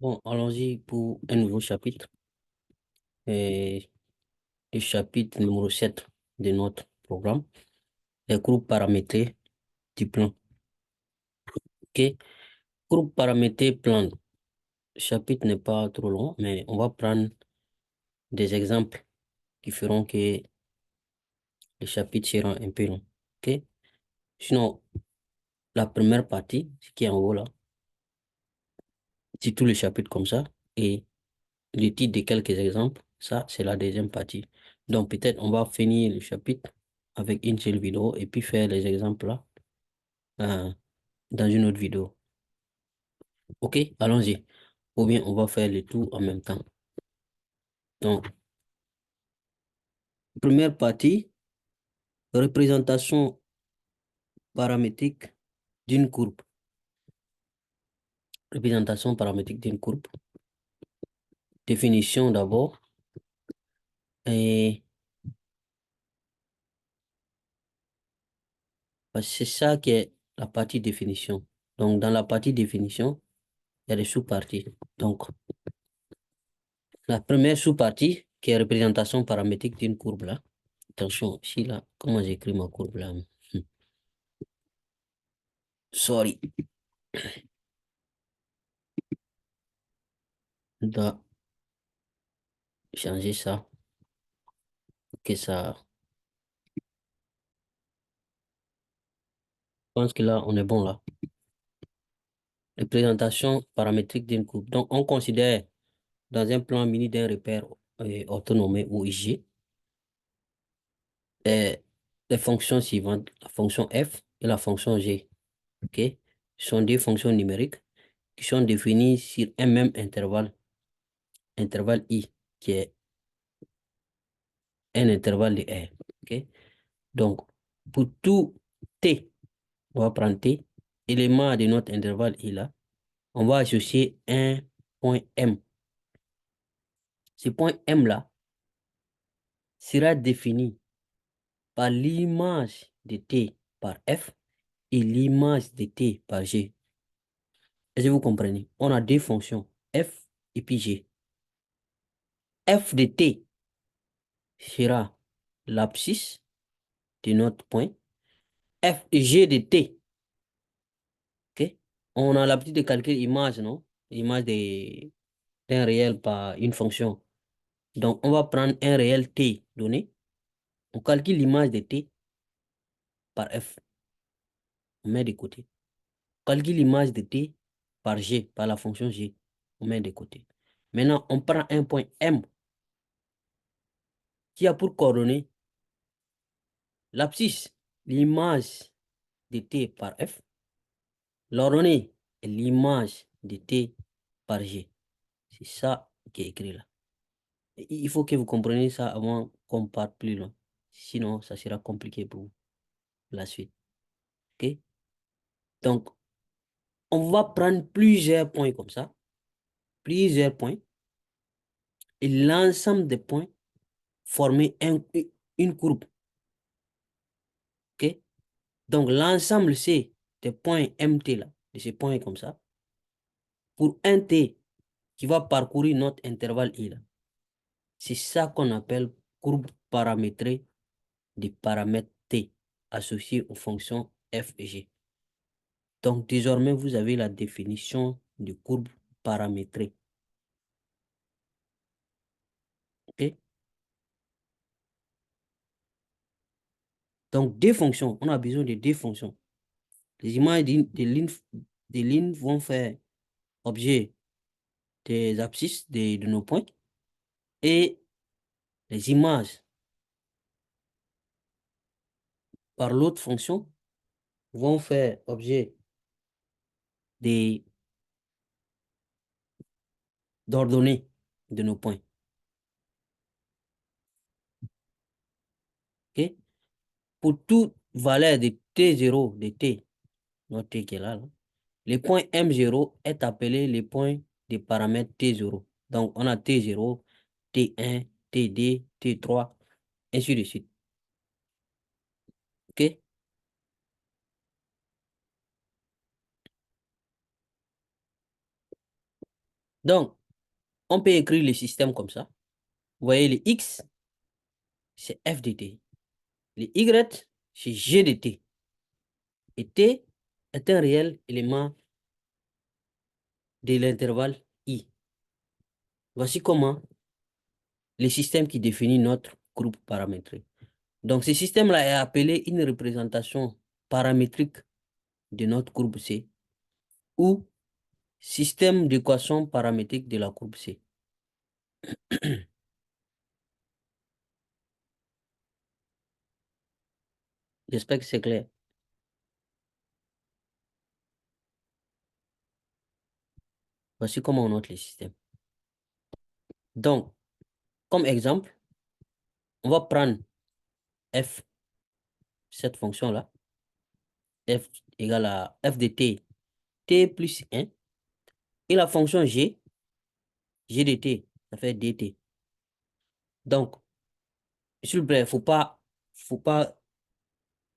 Bon, allons-y pour un nouveau chapitre. Et le chapitre numéro 7 de notre programme, les groupes paramétrés du plan. OK? Groupe paramétré plan. Le chapitre n'est pas trop long, mais on va prendre des exemples qui feront que le chapitre sera un peu long. OK? Sinon, la première partie, ce qui est en haut là, c'est tout le chapitre comme ça. Et le titre de quelques exemples, ça, c'est la deuxième partie. Donc, peut-être on va finir le chapitre avec une seule vidéo et puis faire les exemples là dans une autre vidéo. OK, allons-y. Ou bien on va faire le tout en même temps. Donc, première partie, représentation paramétrique d'une courbe. Représentation paramétrique d'une courbe. Définition d'abord. Et c'est ça qui est la partie définition. Donc, dans la partie définition, il y a des sous-parties. Donc, la première sous-partie, qui est représentation paramétrique d'une courbe là. Attention, ici là, comment j'écris ma courbe là? Sorry. Je dois changer ça. Que ça. Je pense que là, on est bon là. Représentation paramétrique d'une courbe. Donc, on considère dans un plan mini d'un repère orthonormé ou IG euh, les fonctions suivantes, la fonction f et la fonction g. OK? Ce sont des fonctions numériques qui sont définies sur un même intervalle, intervalle i, qui est un intervalle de R. OK? Donc, pour tout t, on va prendre t, élément de notre intervalle i là, on va associer un point M. Ce point M là sera défini par l'image de t par f et l'image de t par g. Est-ce que vous comprenez? On a deux fonctions, f et puis g. F de t sera l'abscisse de notre point. F et g de t. OK? On a l'habitude de calculer image, non? Image d'un réel par une fonction. Donc, on va prendre un réel t donné. On calcule l'image de t par f. On met de côté. On calcule l'image de t par g, par la fonction g. On met de côté. Maintenant, on prend un point M qui a pour coordonnée l'abscisse, l'image de t par f. L'ordonnée est l'image de t par g. C'est ça qui est écrit là. Il faut que vous compreniez ça avant qu'on parte plus loin. Sinon, ça sera compliqué pour la suite. OK? Donc, on va prendre plusieurs points comme ça. Plusieurs points. Et l'ensemble des points former une courbe. OK? Donc, l'ensemble, c'est des points MT là, de ces points comme ça, pour un T qui va parcourir notre intervalle I là. C'est ça qu'on appelle courbe paramétrée des paramètres T associés aux fonctions F et G. Donc, désormais, vous avez la définition de courbe paramétrée. OK? Donc, deux fonctions. On a besoin de deux fonctions. Les images des lignes vont faire objet des abscisses de nos points et les images par l'autre fonction vont faire objet des d'ordonnées de nos points. OK? Pour toute valeur de T0 de T, notre T qui est là, le point M0 est appelé le point des paramètres T0. Donc, on a T0, T1, T2, T3, ainsi de suite. OK? Donc, on peut écrire le système comme ça. Vous voyez, le X, c'est f de t. Le Y, c'est g de t. Et t est un réel élément de l'intervalle I. Voici comment le système qui définit notre groupe paramétrique. Donc, ce système-là est appelé une représentation paramétrique de notre courbe C ou système d'équation paramétrique de la courbe C. J'espère que c'est clair. Voici comment on note les systèmes. Donc, comme exemple, on va prendre f, cette fonction-là, f égale à f de t, t plus 1, et la fonction g, g de t, ça fait dt. Donc, s'il vous plaît, faut pas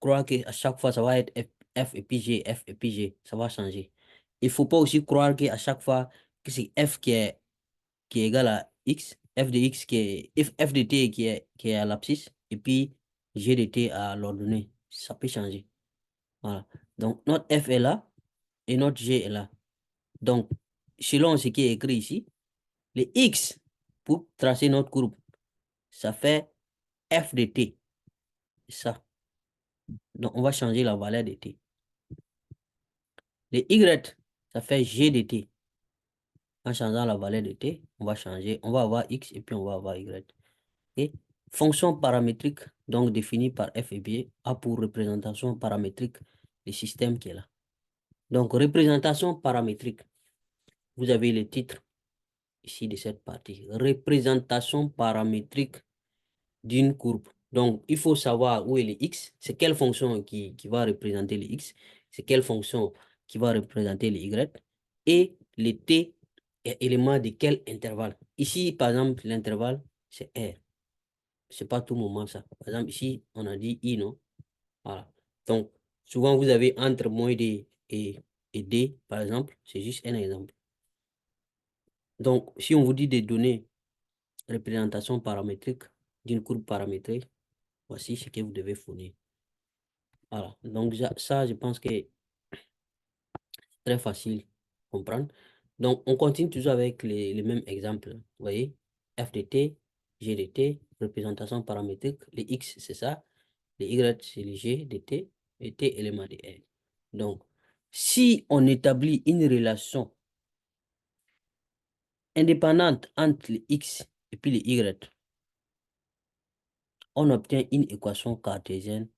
croire qu'à chaque fois, ça va être f et puis g, f et puis g, ça va changer. Il ne faut pas aussi croire qu'à chaque fois que c'est f qui est égal à x, f de x f de t qui est à l'abscisse, et puis g de t à l'ordonnée. Ça peut changer. Voilà. Donc, notre f est là et notre g est là. Donc, selon ce qui est écrit ici, les x, pour tracer notre courbe, ça fait f de t. Ça. Donc, on va changer la valeur de t. Les y, ça fait g de t. En changeant la valeur de t, on va changer, on va avoir x et puis on va avoir y. Et fonction paramétrique, donc définie par f et b, a pour représentation paramétrique le système qui est là. Donc, représentation paramétrique, vous avez le titre ici de cette partie. Représentation paramétrique d'une courbe. Donc, il faut savoir où est le x, c'est quelle fonction qui va représenter le x, c'est quelle fonction qui va représenter le y, et le t est élément de quel intervalle. Ici, par exemple, l'intervalle, c'est R. C'est pas tout moment ça. Par exemple, ici, on a dit I, non? Voilà. Donc, souvent, vous avez entre moins D et D, par exemple. C'est juste un exemple. Donc, si on vous dit de donner représentation paramétrique d'une courbe paramétrique, voici ce que vous devez fournir. Voilà. Donc, ça, je pense que c'est très facile à comprendre. Donc, on continue toujours avec les mêmes exemples. Vous voyez, f de t, g de t, représentation paramétrique. Les x, c'est ça. Les y, c'est les g de t et t élément de r. Donc, si on établit une relation indépendante entre les x et puis les y, on obtient une équation cartésienne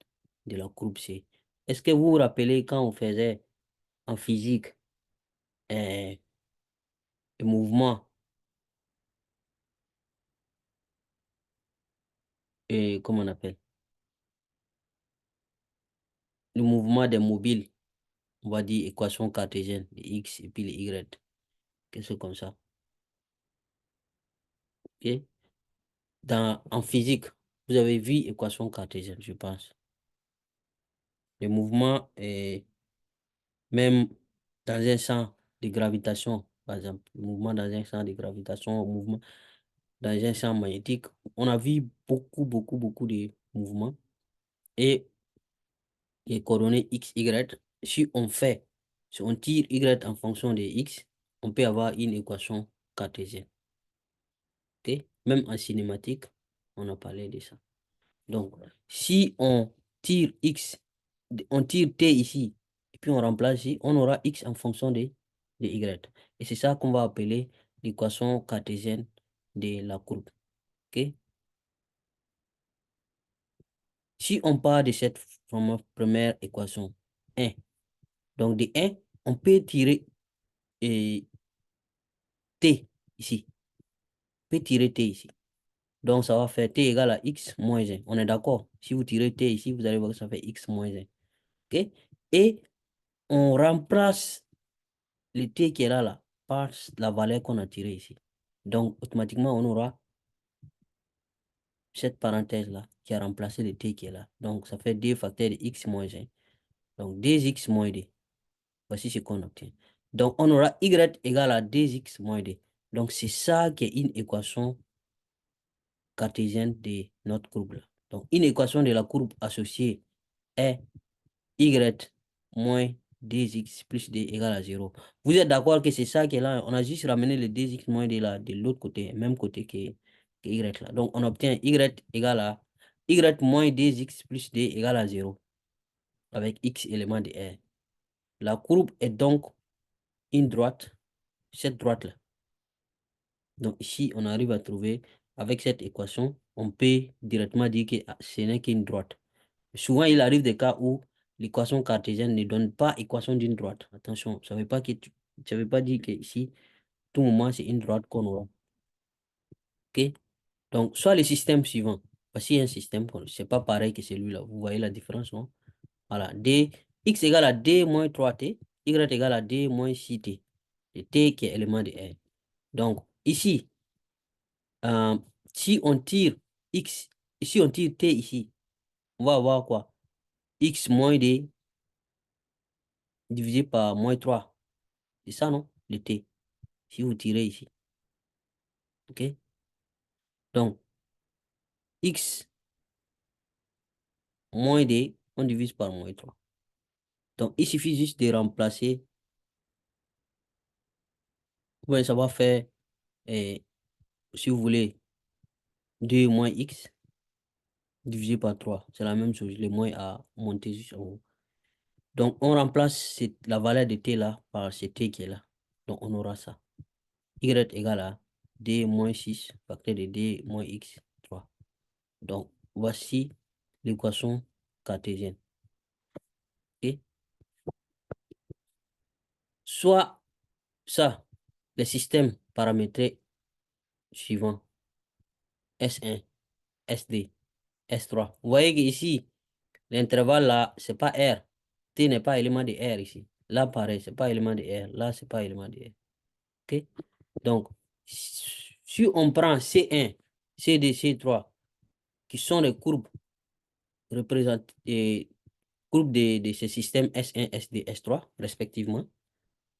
de la courbe C. Est-ce que vous vous rappelez quand on faisait en physique un mouvement, et comment on appelle? Le mouvement des mobiles, on va dire équation cartésienne, les x et puis les y, quelque chose comme ça. Ok? En physique, vous avez vu équation cartésienne, je pense. Le mouvement est même dans un champ de gravitation, par exemple, le mouvement dans un champ de gravitation, le mouvement dans un champ magnétique. On a vu beaucoup de mouvements et les coordonnées x, y. Si on tire y en fonction de x, on peut avoir une équation cartésienne. Ok? Même en cinématique, on a parlé de ça. Donc, si on tire x, on tire t ici, et puis on remplace ici, on aura x en fonction de y. Et c'est ça qu'on va appeler l'équation cartésienne de la courbe. Ok? Si on part de cette première équation, 1, donc de 1, on peut tirer t ici. On peut tirer t ici. Donc, ça va faire t égale à x moins 1. On est d'accord? Si vous tirez t ici, vous allez voir que ça fait x moins 1. Ok? Et on remplace le t qui est là par la valeur qu'on a tirée ici. Donc, automatiquement, on aura cette parenthèse-là qui a remplacé le t qui est là. Donc, ça fait 2 facteurs de x moins 1. Donc, 2x moins 2. Voici ce qu'on obtient. Donc, on aura y égale à 2x moins 2. Donc, c'est ça qui est une équation cartésienne de notre courbe là. Donc, une équation de la courbe associée est y moins 2x plus d égale à 0. Vous êtes d'accord que c'est ça qui est là? On a juste ramené le 2x moins d là de l'autre côté, même côté que y là. Donc, on obtient y égale à y moins 2x plus d égale à 0 avec x éléments de R. La courbe est donc une droite, cette droite-là. Donc ici, on arrive à trouver, avec cette équation, on peut directement dire que ce n'est qu'une droite. Souvent, il arrive des cas où l'équation cartésienne ne donne pas équation d'une droite. Attention, ça ne veut pas dire que ici, tout moment, c'est une droite qu'on aura. OK? Donc, soit le système suivant. Voici un système, c'est pas pareil que celui-là. Vous voyez la différence, non? Voilà. X égale à D moins 3T, Y égale à D moins 6T. Et T qui est élément de R. Donc, ici, euh, si on tire X, si on tire T ici, on va avoir quoi? X moins D divisé par moins 3. C'est ça, non? Le T. Si vous tirez ici. OK? Donc, X moins D, on divise par moins 3. Donc, il suffit juste de remplacer. Ouais, ça va faire, eh, si vous voulez, 2 moins X divisé par 3. C'est la même chose. Le moins à monter juste en haut. Donc, on remplace la valeur de T là par ce T qui est là. Donc, on aura ça. Y égale à D moins 6 facteur de D moins X 3. Donc, voici l'équation cartésienne. OK? Soit ça, les systèmes paramétrés suivants, S1, SD, S3. Vous voyez qu'ici, l'intervalle là, c'est pas R. T n'est pas élément de R ici. Là, pareil, c'est pas élément de R. Là, c'est pas élément de R. OK? Donc, si on prend C1, CD, C3, qui sont les courbes représentées, courbes de ces systèmes S1, SD, S3, respectivement,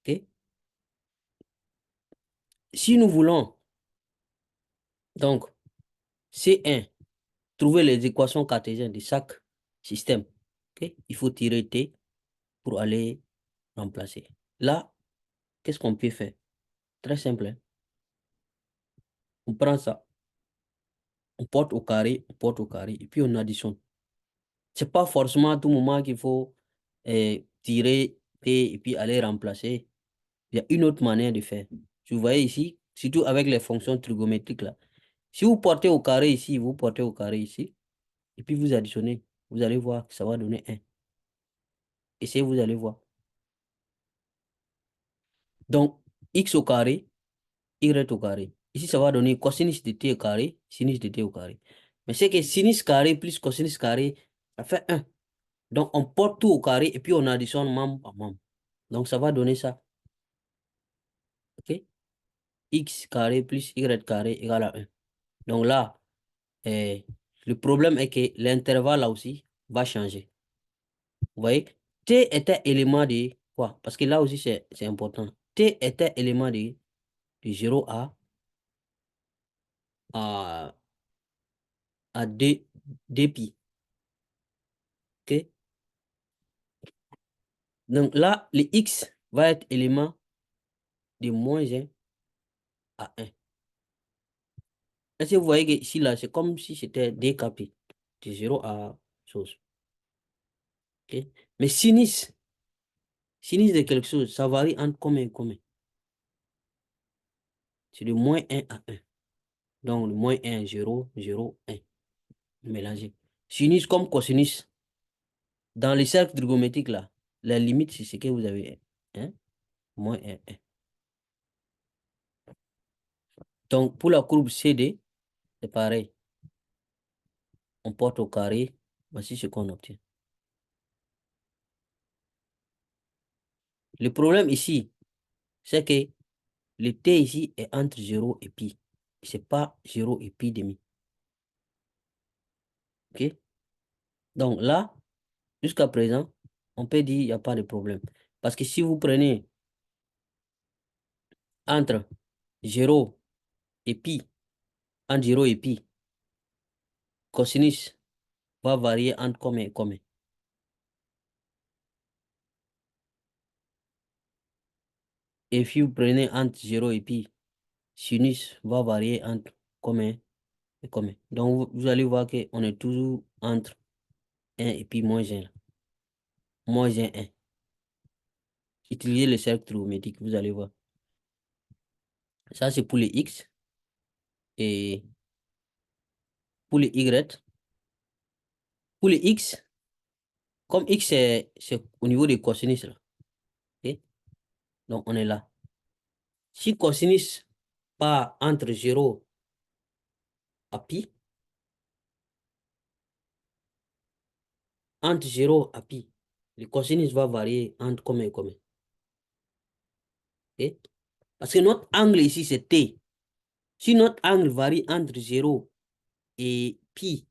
OK? Si nous voulons, donc, C1, trouver les équations cartésiennes de chaque système, OK? Il faut tirer T pour aller remplacer. Là, qu'est-ce qu'on peut faire? Très simple, hein? On prend ça, on porte au carré, et puis on additionne. C'est pas forcément à tout moment qu'il faut tirer T et puis aller remplacer. Il y a une autre manière de faire. Vous voyez ici, surtout avec les fonctions trigonométriques là. Si vous portez au carré ici, vous portez au carré ici, et puis vous additionnez, vous allez voir que ça va donner 1. Essayez, vous allez voir. Donc, x au carré, y au carré. Ici, ça va donner cosinus de t au carré, sinus de t au carré. Mais c'est que sinus carré plus cosinus carré, ça fait 1. Donc, on porte tout au carré et puis on additionne membre par membre. Donc, ça va donner ça. OK? X carré plus y carré égale à 1. Donc là, le problème est que l'intervalle là aussi va changer. Vous voyez? T était élément de quoi? Parce que là aussi, c'est important. T était élément de 0 à, à 2 pi. OK? Donc là, le x va être élément de moins 1 à 1. Est-ce que vous voyez que ici, là, c'est comme si c'était décapé de 0 à chose. OK? Mais sinus de quelque chose, ça varie entre combien et combien? C'est de moins 1 à 1. Donc, le moins 1, 0, 0, 1. Mélangé. Sinus comme cosinus. Dans les cercles trigonométriques, là, la limite, c'est ce que vous avez. Hein? Moins 1, 1. Donc, pour la courbe CD, c'est pareil. On porte au carré. Voici ce qu'on obtient. Le problème ici, c'est que le t ici est entre 0 et pi. C'est pas 0 et pi demi. OK? Donc là, jusqu'à présent, on peut dire qu'il n'y a pas de problème. Parce que si vous prenez entre 0 et pi, entre 0 et pi, cosinus va varier entre combien et combien? Et si vous prenez entre 0 et pi, sinus va varier entre combien et combien? Donc, vous allez voir qu'on est toujours entre 1 et puis moins 1. Moins 1, 1. Utilisez le cercle trigonométrique, vous allez voir. Ça, c'est pour les x. Et pour les y, pour les x, comme x, c'est au niveau des cosinus, là. Ok? Donc, on est là. Si cosinus part entre 0 à pi, entre 0 à pi, le cosinus va varier entre combien et combien? Ok? Parce que notre angle ici, c'est t. Si notre angle varie entre 0 et pi,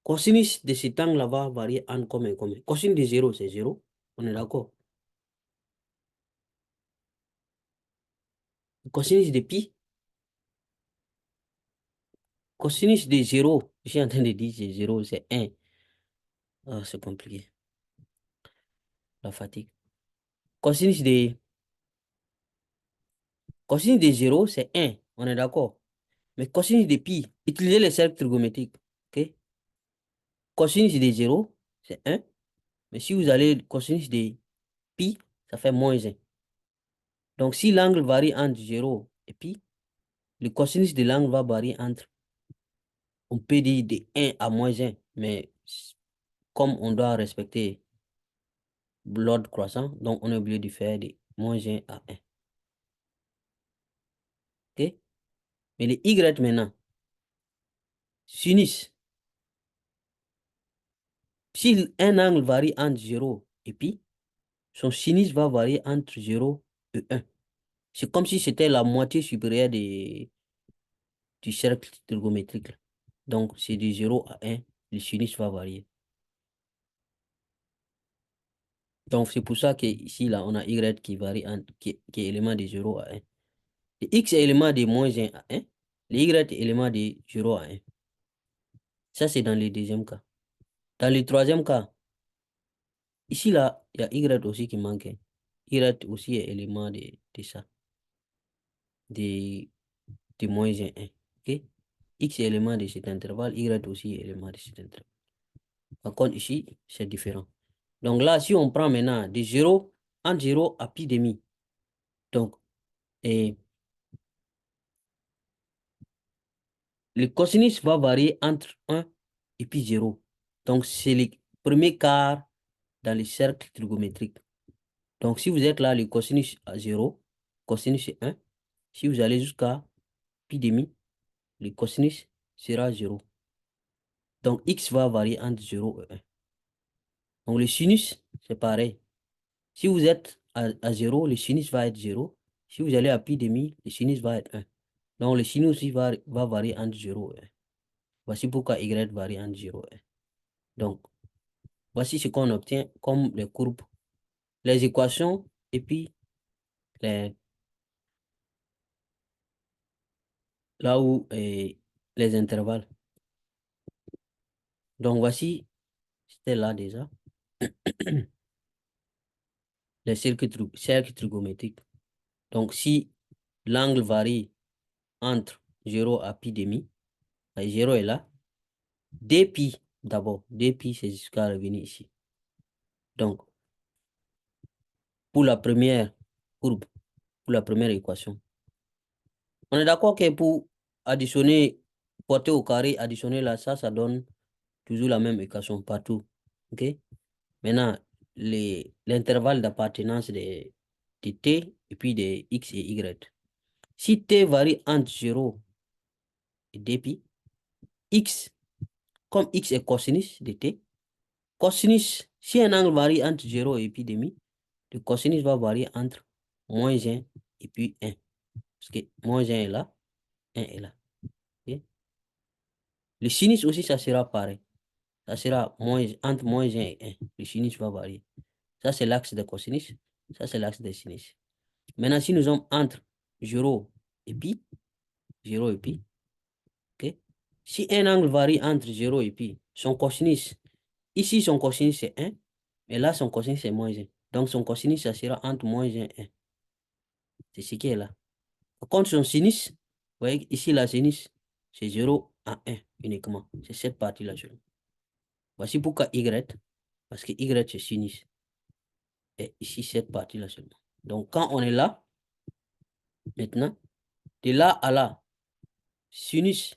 cosinus de cet angle-là va varier entre combien et combien? Cosinus de 0, c'est 0. On est d'accord? Cosinus de pi, cosinus de 0, je suis en train de dire c'est 0, c'est 1. Ah, c'est compliqué. La fatigue. Cosinus de 0, c'est 1. On est d'accord? Mais cosinus de pi, utilisez les cercles trigonométriques. Ok? Cosinus de 0, c'est 1. Mais si vous allez cosinus de pi, ça fait moins 1. Donc, si l'angle varie entre 0 et pi, le cosinus de l'angle va varier entre, on peut dire de 1 à moins 1. Mais comme on doit respecter l'ordre croissant, donc on est obligé de faire de moins 1 à 1. Ok? Mais les y maintenant, sinus. Si un angle varie entre 0 et pi, son sinus va varier entre 0 et 1. C'est comme si c'était la moitié supérieure du cercle trigonométrique, là. Donc, c'est de 0 à 1, le sinus va varier. Donc, c'est pour ça qu'ici, là, on a y qui varie, qui est élément de 0 à 1. Le x est élément de moins 1 à 1. Le y est élément de 0 à 1. Ça, c'est dans le deuxième cas. Dans le troisième cas, ici, là, il y a y aussi qui manque, hein. Y aussi est élément de ça, de, de moins 1, 1. OK? X est élément de cet intervalle, y aussi est élément de cet intervalle. Par contre, ici, c'est différent. Donc là, si on prend maintenant de 0, entre 0 à pi demi, donc, et le cosinus va varier entre 1 et puis 0. Donc, c'est le premier quart dans le cercle trigonométrique. Donc, si vous êtes là, le cosinus à 0, cosinus est 1. Si vous allez jusqu'à pi demi, le cosinus sera 0. Donc, x va varier entre 0 et 1. Donc, le sinus, c'est pareil. Si vous êtes à 0, le sinus va être 0. Si vous allez à pi demi, le sinus va être 1. Donc, le sinus aussi va varier entre 0 et 1. Voici pourquoi y varie entre 0 et 1. Donc, voici ce qu'on obtient comme les courbes, les équations et puis là où les intervalles. Donc, voici, c'était là déjà, les cercles trigonométriques. Donc, si l'angle varie entre 0 à pi demi, 0 est là, dpi d'abord, dpi c'est jusqu'à revenir ici. Donc, pour la première courbe, pour la première équation, on est d'accord que pour additionner, porter au carré, additionner là, ça donne toujours la même équation partout. OK? Maintenant, l'intervalle d'appartenance de t et puis de x et y. Si t varie entre 0 et 2π, x, comme x est cosinus de t, cosinus, si un angle varie entre 0 et pi demi, le cosinus va varier entre moins 1 et puis 1. Parce que moins 1 est là, 1 est là. Ok? Le sinus aussi, ça sera pareil. Ça sera entre moins 1 et 1. Le sinus va varier. Ça, c'est l'axe de cosinus. Ça, c'est l'axe de sinus. Maintenant, si nous sommes entre 0 et pi, 0 et pi, ok? Si un angle varie entre 0 et pi, son cosinus, ici son cosinus c'est 1, et là son cosinus c'est moins 1. Donc son cosinus, ça sera entre moins 1 et 1. C'est ce qui est là. Par contre, son sinus, vous voyez ici la sinus, c'est 0 à 1 uniquement. C'est cette partie-là seulement. Voici pourquoi y, parce que y c'est sinus. Et ici, cette partie-là seulement. Donc quand on est là, maintenant, de là à là, sinus,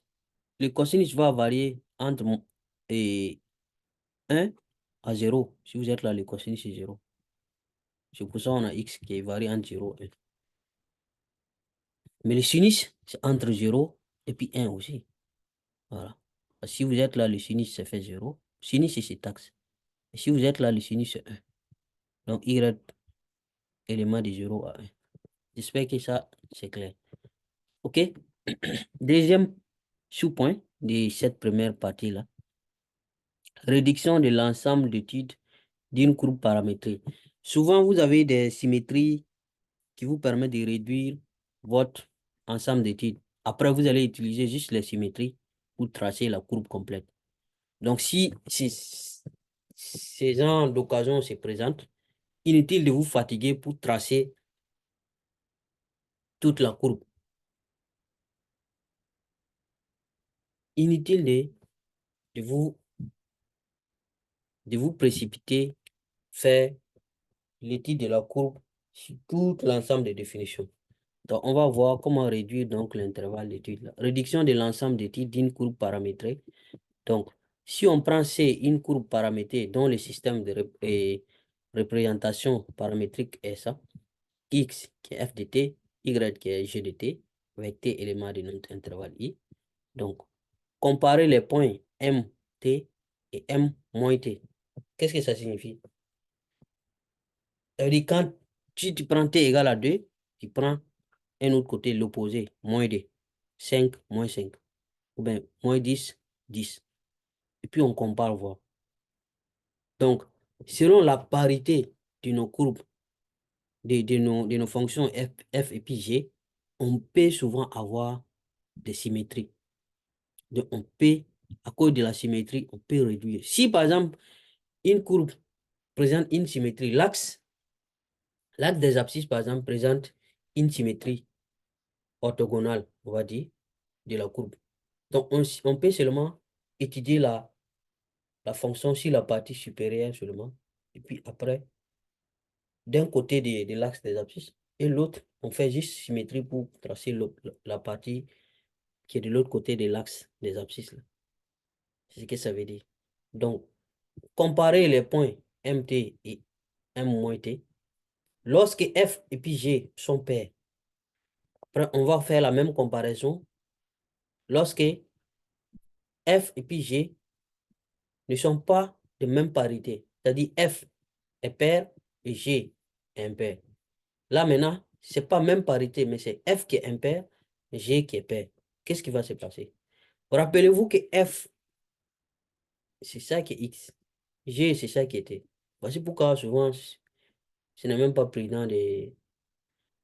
le cosinus va varier entre et 1 à 0. Si vous êtes là, le cosinus c'est 0. C'est pour ça qu'on a x qui varie entre 0 et 1. Mais le sinus, c'est entre 0 et puis 1 aussi. Voilà. Si vous êtes là, le sinus, ça fait 0. Sinus, c'est cet axe. Et si vous êtes là, le sinus, c'est 1. Donc, y, élément de 0 à 1. J'espère que ça, c'est clair. OK? Deuxième sous-point de cette première partie-là. Réduction de l'ensemble d'études d'une courbe paramétrique. Souvent, vous avez des symétries qui vous permettent de réduire votre ensemble d'études. Après, vous allez utiliser juste les symétries pour tracer la courbe complète. Donc, si ces genres d'occasions se présentent, inutile de vous fatiguer pour tracer toute la courbe. Inutile de vous, de vous précipiter, faire l'étude de la courbe sur tout l'ensemble des définitions. Donc, on va voir comment réduire donc l'intervalle d'étude. Réduction de l'ensemble d'études d'une courbe paramétrée. Donc, si on prend C, une courbe paramétrée dont le système de représentation paramétrique est ça, X qui est f de t, Y qui est g de t, avec t éléments de notre intervalle I. Donc, comparer les points M, T et M moins T. Qu'est-ce que ça signifie? Ça veut dire quand tu prends T égale à 2, tu prends un autre côté, l'opposé, moins 2, 5, moins 5, ou bien moins 10, 10. Et puis on compare, voir. Donc, selon la parité de nos courbes, de nos fonctions f et puis g, on peut souvent avoir des symétries. Donc, on peut, à cause de la symétrie, on peut réduire. Si, par exemple, une courbe présente une symétrie, l'axe des abscisses, par exemple, présente une symétrie orthogonale, on va dire, de la courbe. Donc, on peut seulement étudier la fonction sur la partie supérieure seulement. Et puis après, d'un côté de l'axe des abscisses et l'autre, on fait juste symétrie pour tracer la partie qui est de l'autre côté de l'axe des abscisses. C'est ce que ça veut dire. Donc, comparer les points MT et M-T, lorsque F et puis G sont pairs, après, on va faire la même comparaison lorsque F et puis G ne sont pas de même parité. C'est-à-dire F est pair et G est impair. Là, maintenant, ce n'est pas même parité, mais c'est F qui est impair et G qui est pair. Qu'est-ce qui va se passer? Rappelez-vous que F, c'est ça qui est X. G, c'est ça qui est T. Voici pourquoi souvent, ce n'est même pas pris dans des...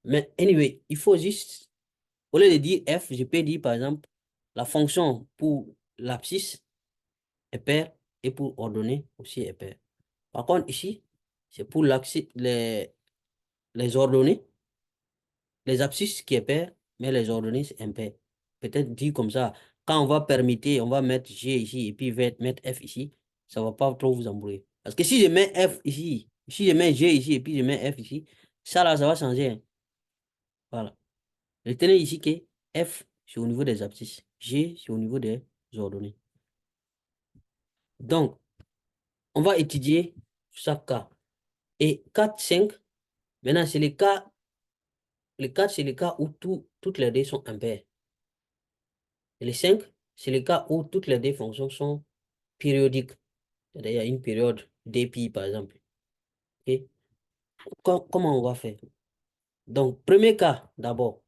Mais anyway, il faut juste, au lieu de dire F, je peux dire par exemple, la fonction pour l'abscisse est paire et pour ordonnée aussi est paire. Par contre, ici, c'est pour les ordonnées, les abscisses qui est paire, mais les ordonnées, c'est impair. Peut-être dit comme ça, quand on va permettre, on va mettre G ici et puis mettre F ici, ça ne va pas trop vous embrouiller. Parce que si je mets F ici, si je mets G ici et puis je mets F ici, ça là, ça va changer, hein. Voilà. Retenez ici que F, c'est au niveau des abscisses. G, c'est au niveau des ordonnées. Donc, on va étudier chaque cas. Et 4, 5, maintenant, c'est le cas, le 4, c'est le cas où toutes les deux sont impaires. Et le 5, c'est le cas où toutes les deux fonctions sont périodiques. C'est-à-dire, il y a une période dpi, par exemple. Et comment on va faire? Donc, premier cas, d'abord,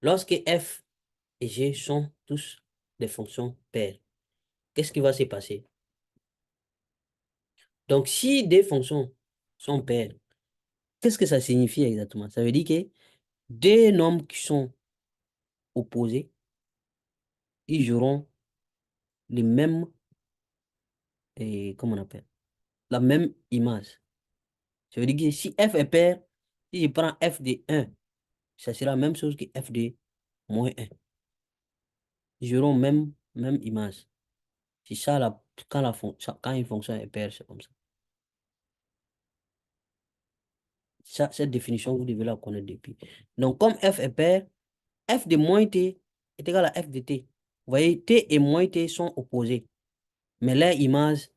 lorsque f et g sont tous des fonctions paires, qu'est-ce qui va se passer? Donc, si des fonctions sont paires, qu'est-ce que ça signifie exactement? Ça veut dire que deux nombres qui sont opposés, ils auront les mêmes, comment on appelle, la même image. Ça veut dire que si f est pair, si je prends f de 1, ça sera la même chose que f de moins 1. Ils auront même image. C'est ça, quand une fonction est paire, c'est comme ça. Cette définition, vous devez la connaître depuis. Donc, comme f est pair, f de moins t est égal à f de t. Vous voyez, t et moins t sont opposés. Mais leur image,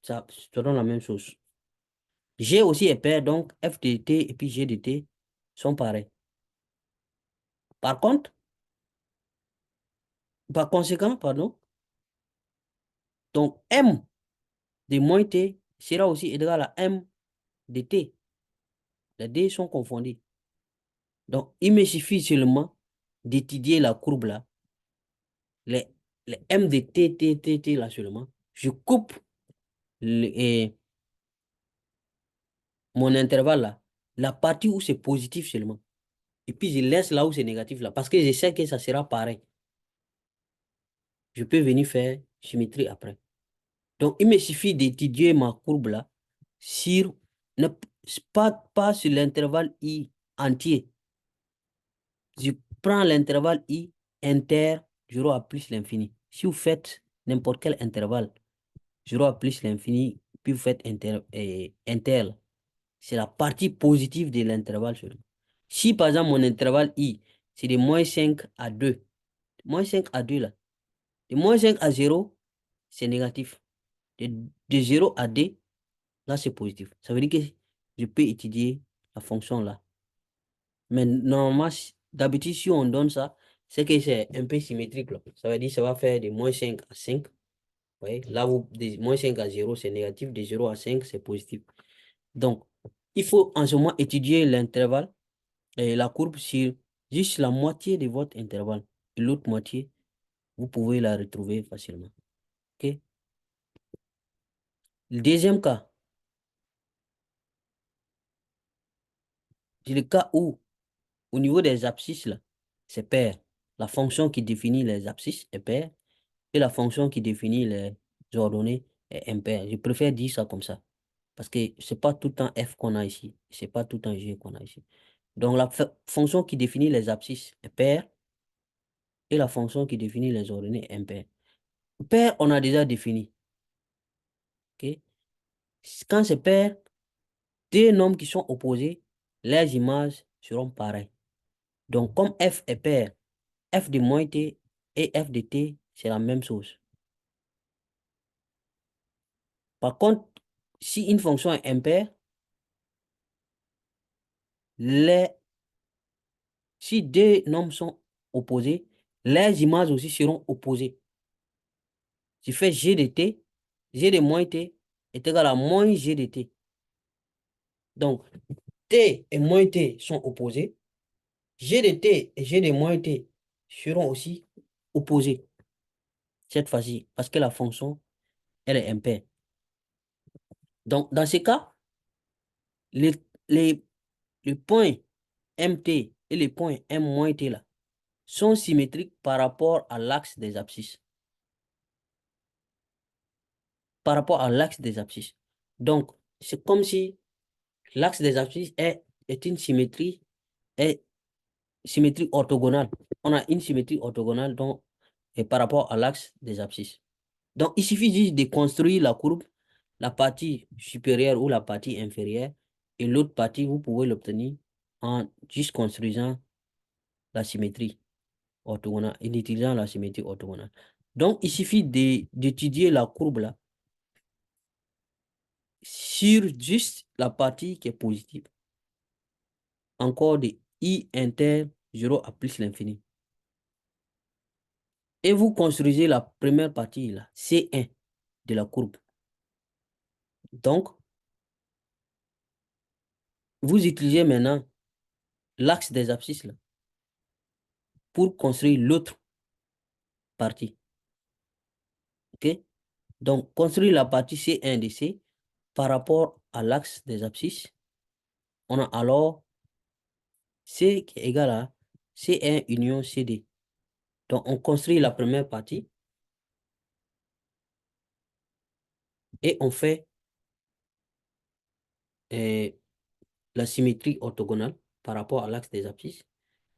ça donne la même chose. G aussi est pair, donc f de t et puis g de t sont pareils. Par conséquent, pardon, donc m de moins t sera aussi égal à m de t. Les deux sont confondus. Donc, il me suffit seulement d'étudier la courbe là, les, les m de t, t, t, t là seulement. Je coupe mon intervalle là, la partie où c'est positif seulement. Et puis, je laisse là où c'est négatif là, parce que je sais que ça sera pareil. Je peux venir faire symétrie après. Donc, il me suffit d'étudier ma courbe là sur, ne, pas sur l'intervalle i entier. Je prends l'intervalle i inter 0 à plus l'infini. Si vous faites n'importe quel intervalle, 0 à plus l'infini, puis vous faites inter, c'est la partie positive de l'intervalle seulement. Si par exemple mon intervalle i, c'est de moins 5 à 2, moins 5 à 2 là, de moins 5 à 0, c'est négatif. De 0 à 2, là c'est positif. Ça veut dire que je peux étudier la fonction là. Mais normalement, d'habitude, si on donne ça, c'est que c'est un peu symétrique, là. Ça veut dire que ça va faire de moins 5 à 5. Ouais. Là, de moins 5 à 0, c'est négatif. De 0 à 5, c'est positif. Donc, il faut en ce moment étudier l'intervalle et la courbe sur juste la moitié de votre intervalle. Et l'autre moitié, vous pouvez la retrouver facilement. OK? Le deuxième cas, c'est le cas où, au niveau des abscisses, là, c'est pair. La fonction qui définit les abscisses est paire. Et la fonction qui définit les ordonnées est impaire. Je préfère dire ça comme ça. Parce que c'est pas tout le temps f qu'on a ici. C'est pas tout le temps g qu'on a ici. Donc la fonction qui définit les abscisses est paire. Et la fonction qui définit les ordonnées est impaire. Paire, on a déjà défini. OK? Quand c'est paire, deux nombres qui sont opposés, les images seront pareilles. Donc comme f est paire, f de moins t et f de t, c'est la même chose. Par contre, si une fonction est impaire, si deux nombres sont opposés, les images aussi seront opposées. Je fais g de t, g de moins t est égal à moins g de t. Donc, t et moins t sont opposés. G de t et g de moins t seront aussi opposés cette fois-ci, parce que la fonction, elle est impaire. Donc, dans ce cas, les, les, les points mt et les points m moins t là sont symétriques par rapport à l'axe des abscisses. Par rapport à l'axe des abscisses. Donc, c'est comme si l'axe des abscisses est une symétrie orthogonale. On a une symétrie orthogonale et par rapport à l'axe des abscisses. Donc, il suffit juste de construire la courbe, la partie supérieure ou la partie inférieure, et l'autre partie, vous pouvez l'obtenir en juste construisant la symétrie orthogonale, en utilisant la symétrie orthogonale. Donc, il suffit d'étudier la courbe là sur juste la partie qui est positive. Encore de i inter 0 à plus l'infini. Et vous construisez la première partie là, C1 de la courbe. Donc, vous utilisez maintenant l'axe des abscisses là pour construire l'autre partie. OK? Donc, construire la partie C1 de C par rapport à l'axe des abscisses. On a alors C qui est égal à C1 union CD. Donc, on construit la première partie et on fait la symétrie orthogonale par rapport à l'axe des abscisses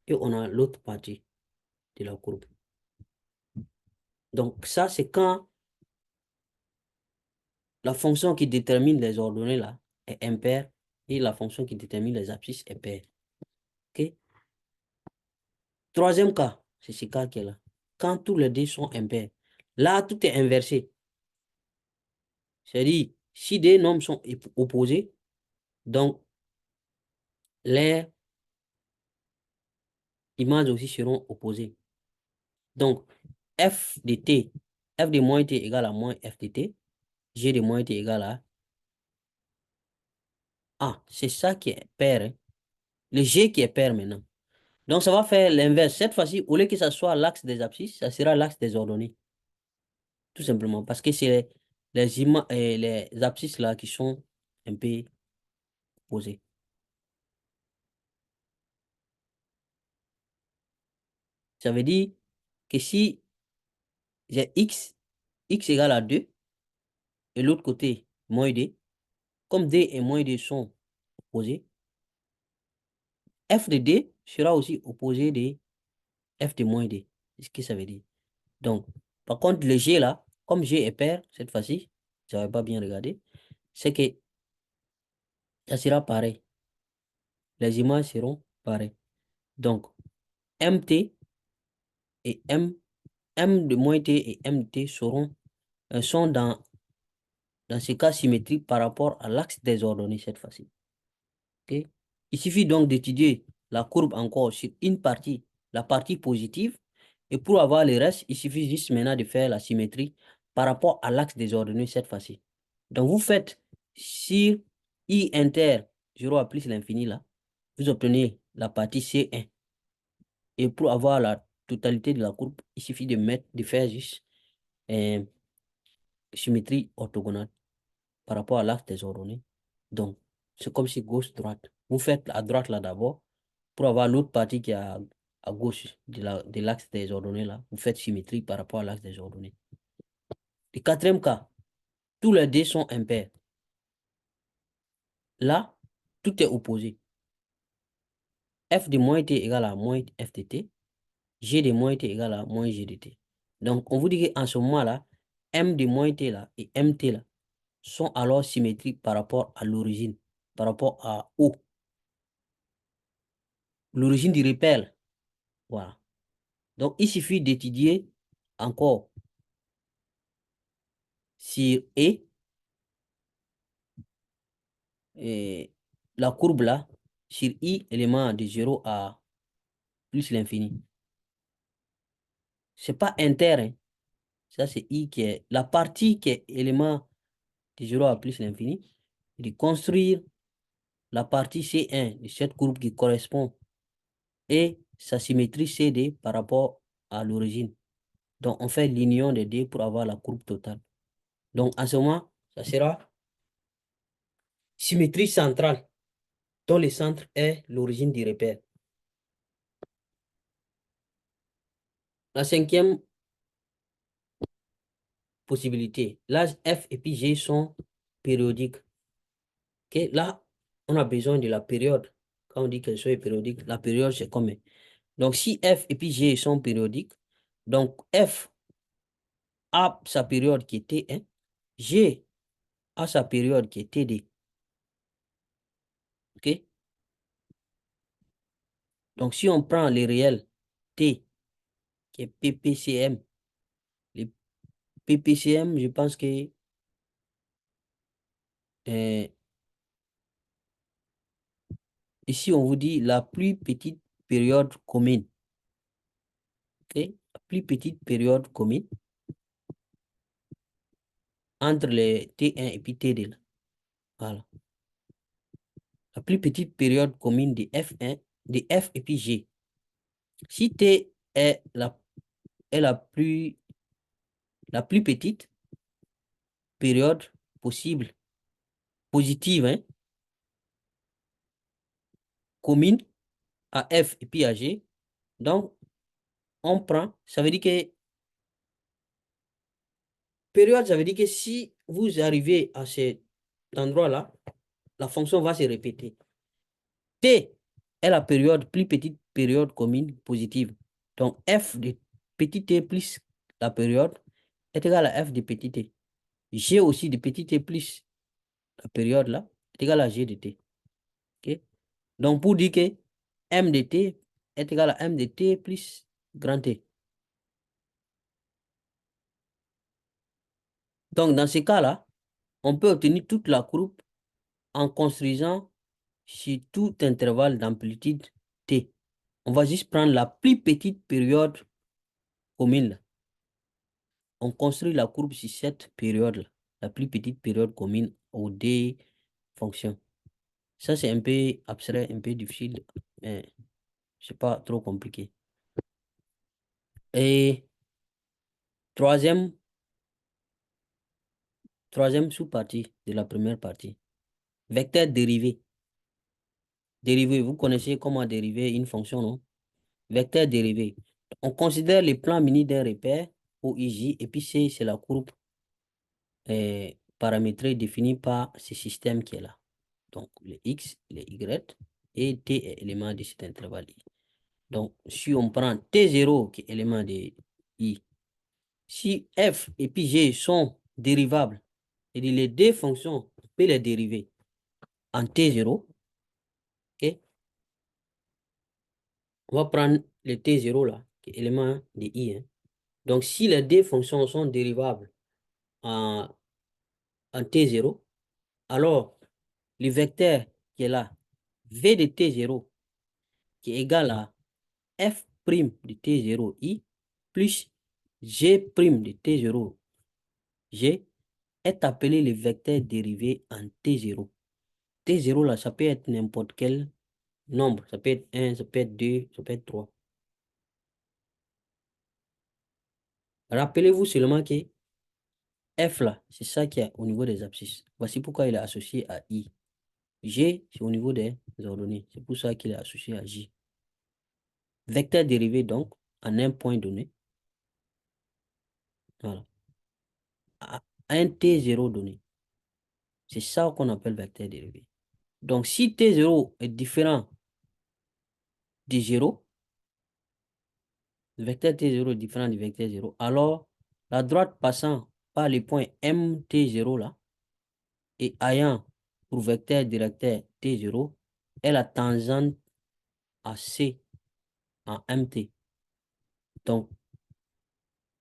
et on a l'autre partie de la courbe. Donc, ça, c'est quand la fonction qui détermine les ordonnées là est impaire et la fonction qui détermine les abscisses est paire. OK? Troisième cas, c'est ce cas qui est là. Quand tous les deux sont impairs. Là, tout est inversé. C'est-à-dire, si des nombres sont opposés, donc les images aussi seront opposées. Donc, f de t, f de moins t égale à moins f de t, g de moins t égale à A. C'est ça qui est pair. Hein. Le g qui est pair maintenant. Donc, ça va faire l'inverse. Cette fois-ci, au lieu que ça soit l'axe des abscisses, ça sera l'axe des ordonnées. Tout simplement. Parce que c'est les abscisses là qui sont un peu opposées. Ça veut dire que si j'ai x égale à 2, et l'autre côté, moins d, comme d et moins d sont opposés, f de d sera aussi opposé de f de moins d. C'est ce que ça veut dire. Donc, par contre, le g là, comme g est pair, cette fois-ci, je n'avais pas bien regardé, c'est que ça sera pareil. Les images seront pareilles. Donc, mt et m de moins t et mt sont dans ce cas symétrique par rapport à l'axe des ordonnées cette fois-ci. Okay? Il suffit donc d'étudier la courbe encore sur une partie, la partie positive, et pour avoir le reste, il suffit juste maintenant de faire la symétrie par rapport à l'axe des ordonnées cette fois-ci. Donc vous faites sur I inter 0 à plus l'infini là, vous obtenez la partie C1. Et pour avoir la totalité de la courbe, il suffit de faire juste symétrie orthogonale par rapport à l'axe des ordonnées. Donc, c'est comme si gauche-droite. Vous faites à droite là d'abord pour avoir l'autre partie qui est à gauche de l'axe des ordonnées là. Vous faites symétrie par rapport à l'axe des ordonnées. Le quatrième cas, tous les deux sont impairs. Là, tout est opposé. F de moins t égale à moins f de t. G de moins t égale à moins g de t. Donc, on vous dit qu'en ce moment-là, m de moins t là et mt là sont alors symétriques par rapport à l'origine, par rapport à O. L'origine du repère. Voilà. Donc, il suffit d'étudier encore sur E, et la courbe là, sur I, élément de 0 à plus l'infini. C'est pas inter, hein. Ça, c'est I qui est la partie qui est élément de 0 à plus l'infini. Et de construire la partie C1 de cette courbe qui correspond et sa symétrie CD par rapport à l'origine. Donc, on fait l'union des deux pour avoir la courbe totale. Donc, en ce moment, ça sera symétrie centrale, dont le centre est l'origine du repère. La cinquième possibilité, l'âge F et puis G sont périodiques. Okay? Là, on a besoin de la période. Quand on dit qu'elles sont périodiques, la période, c'est combien? Donc, si F et puis G sont périodiques, donc F a sa période qui est T1, G a sa période qui est TD. OK? Donc, si on prend les réels T, qui est PPCM, les PPCM, je pense que euh, ici, on vous dit la plus petite période commune. OK? La plus petite période commune entre les T1 et puis TD. Là. Voilà. La plus petite période commune de F1, de F et puis G. Si T est la plus petite période possible, positive, hein, commune à F et puis à G, donc on prend, ça veut dire que période, ça veut dire que si vous arrivez à cet endroit-là, la fonction va se répéter. T est la période, plus petite période commune positive. Donc, f de petit t plus la période est égal à f de petit t. G aussi de petit t plus la période là est égal à g de t. OK? Donc, pour dire que m de t est égal à m de t plus grand T. Donc, dans ce cas-là, on peut obtenir toute la courbe en construisant sur tout intervalle d'amplitude t. On va juste prendre la plus petite période commune là. On construit la courbe sur cette période-là, la plus petite période commune aux deux fonctions. Ça, c'est un peu abstrait, un peu difficile, mais c'est pas trop compliqué. Et troisième sous-partie de la première partie, vecteur dérivé. Dérivé, vous connaissez comment dériver une fonction, non? Vecteur dérivé. On considère les plans mini d'un repère OIJ, et puis c'est la courbe paramétrée définie par ce système qui est là. Donc, les X, les Y, et T est élément de cet intervalle I. Donc, si on prend T0 qui est élément de I, si F et puis G sont dérivables, et les deux fonctions, on peut les dériver en T0, ok? On va prendre le T0 là, qui est élément de I, hein. Donc, si les deux fonctions sont dérivables en, T0, alors le vecteur qui est là, V de T0, qui est égal à F' de T0i plus G' de T0g est appelé le vecteur dérivé en T0. T0 là, ça peut être n'importe quel nombre. Ça peut être 1, ça peut être 2, ça peut être 3. Rappelez-vous seulement que F là, c'est ça qui est au niveau des abscisses. Voici pourquoi il est associé à I. G, c'est au niveau des ordonnées. C'est pour ça qu'il est associé à J. Vecteur dérivé donc en un point donné. Voilà. À un T0 donné. C'est ça qu'on appelle vecteur dérivé. Donc, si T0 est différent de 0, le vecteur T0 est différent du vecteur 0, alors la droite passant par le point MT0 là, et ayant pour vecteur directeur T0 est la tangente à C en MT. Donc,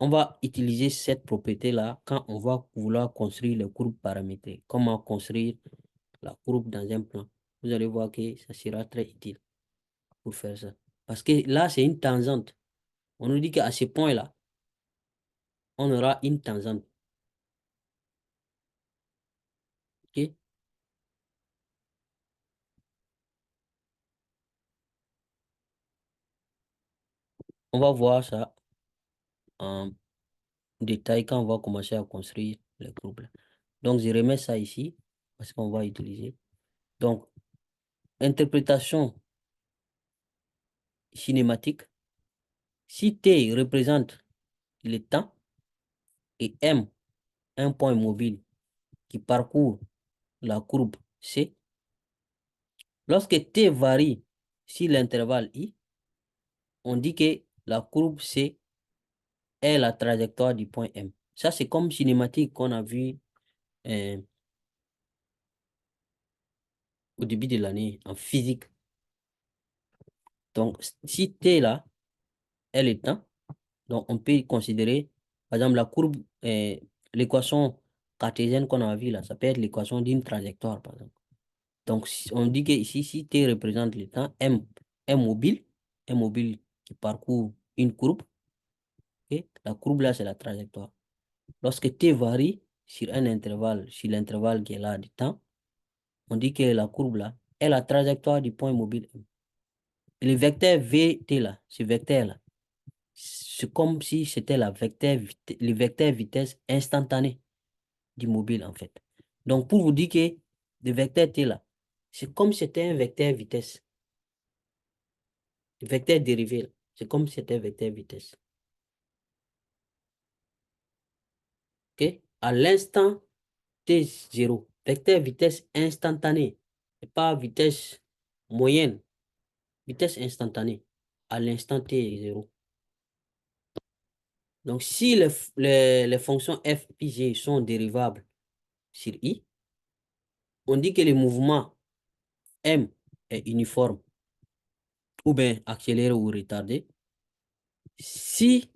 on va utiliser cette propriété-là quand on va vouloir construire les courbes paramétrées. Comment construire la courbe dans un plan. Vous allez voir que ça sera très utile pour faire ça. Parce que là, c'est une tangente. On nous dit qu'à ce point-là, on aura une tangente. OK? On va voir ça en détail quand on va commencer à construire les groupes là. Donc, je remets ça ici parce qu'on va utiliser. Donc, interprétation cinématique. Si T représente le temps et M, un point mobile qui parcourt la courbe C, lorsque T varie sur l'intervalle I, on dit que la courbe C est la trajectoire du point M. Ça, c'est comme cinématique qu'on a vu euh, au début de l'année en physique. Donc, si T là est le temps, donc on peut considérer, par exemple, la courbe, l'équation cartésienne qu'on a vue là, ça peut être l'équation d'une trajectoire, par exemple. Donc, on dit que ici, si T représente le temps, M est mobile, qui parcourt une courbe, ok? La courbe là, c'est la trajectoire. Lorsque T varie sur un intervalle, sur l'intervalle qui est là du temps, on dit que la courbe là est la trajectoire du point mobile M. Et le vecteur VT là, ce vecteur là, c'est comme si c'était le vecteur vitesse instantanée du mobile en fait. Donc pour vous dire que le vecteur T là, c'est comme si c'était un vecteur vitesse, le vecteur dérivé là. C'est comme si c'était vecteur vitesse. OK? À l'instant T0, vecteur vitesse instantanée, et pas vitesse moyenne, vitesse instantanée, à l'instant T0. Donc, si les fonctions f et g sont dérivables sur i, on dit que le mouvement m est uniforme, ou bien accéléré ou retardé. Si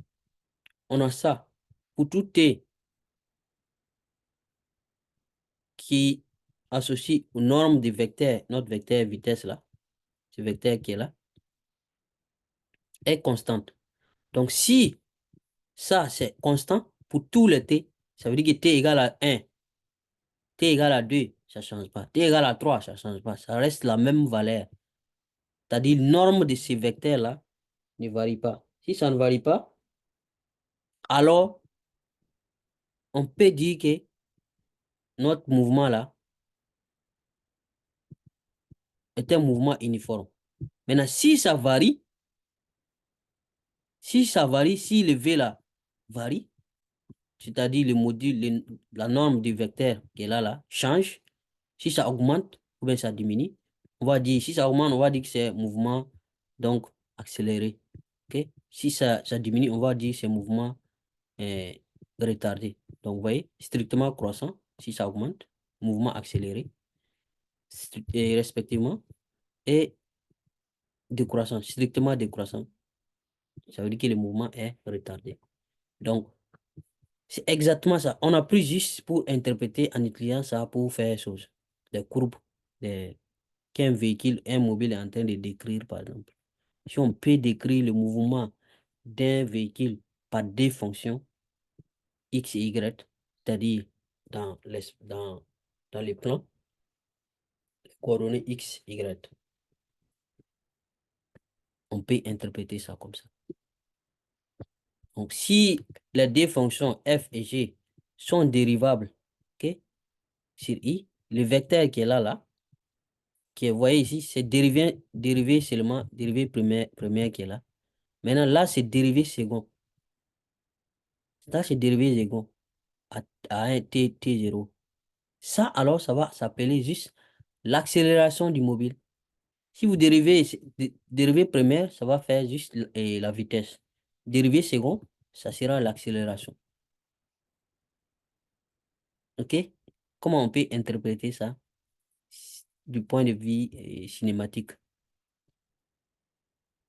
on a ça pour tout t qui associe aux normes du vecteur, notre vecteur vitesse là, ce vecteur qui est là, est constante. Donc, si ça, c'est constant pour tous les t, ça veut dire que t égale à 1, t égale à 2, ça ne change pas. T égale à 3, ça ne change pas. Ça reste la même valeur. C'est-à-dire, norme de ces vecteurs-là ne varie pas. Si ça ne varie pas, alors on peut dire que notre mouvement-là est un mouvement uniforme. Maintenant, si le V là varie, c'est-à-dire le module, la norme du vecteur qui est là, change, si ça augmente ou bien ça diminue, on va dire, si ça augmente, on va dire que c'est mouvement donc accéléré. OK? Si ça diminue, on va dire que c'est mouvement euh, retardé. Donc, vous voyez, strictement croissant, si ça augmente, mouvement accéléré, et respectivement, et décroissant, strictement décroissant. Ça veut dire que le mouvement est retardé. Donc, c'est exactement ça. On a pris juste pour interpréter en utilisant ça pour faire chose. Des courbes qu'un véhicule, un mobile est en train de décrire, par exemple. Si on peut décrire le mouvement d'un véhicule par des fonctions X et Y, c'est-à-dire dans les plans, les coordonnées X, Y, on peut interpréter ça comme ça. Donc, si les deux fonctions f et g sont dérivables, OK, sur i, le vecteur qui est là, qui est, vous voyez ici, c'est dérivé seulement, dérivé première qui est là. Maintenant, là, c'est dérivé second. Là, c'est dérivé second à un t0. Ça, alors, ça va s'appeler juste l'accélération du mobile. Si vous dérivez première, ça va faire juste la vitesse. Dérivé second, ça sera l'accélération. OK? Comment on peut interpréter ça du point de vue cinématique?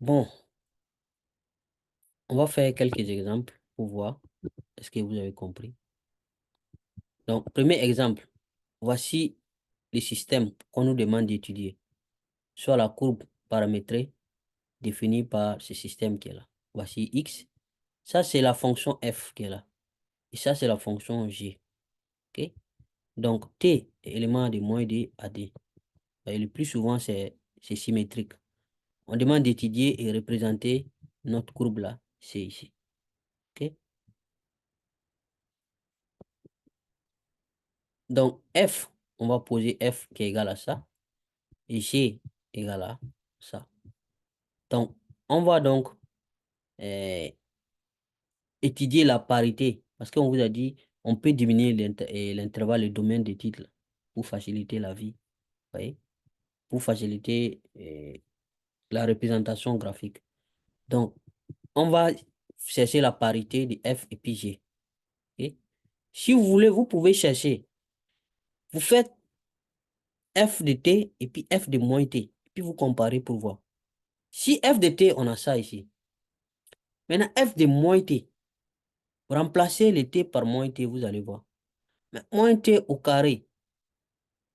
Bon, on va faire quelques exemples pour voir. Est-ce que vous avez compris? Donc, premier exemple, voici le système qu'on nous demande d'étudier, soit la courbe paramétrée définie par ce système qui est là. Voici x, ça c'est la fonction f qui est là, et ça c'est la fonction g. OK? Donc, t est élément de moins d à d. Et le plus souvent, c'est symétrique. On demande d'étudier et représenter notre courbe là, c'est ici. OK? Donc, f, on va poser f qui est égal à ça, et g égal à ça. Donc, on va donc euh, étudier la parité, parce qu'on vous a dit, on peut diminuer l'intervalle, le domaine des titres pour faciliter la vie, vous voyez, pour faciliter la représentation graphique. Donc, on va chercher la parité de f et puis g. Ok. Si vous voulez, vous pouvez chercher, vous faites f de t et puis f de moins t, et puis vous comparez pour voir. Si f de t, on a ça ici. Maintenant, f de moins t, remplacez le t par moins t, vous allez voir. Mais moins t au carré,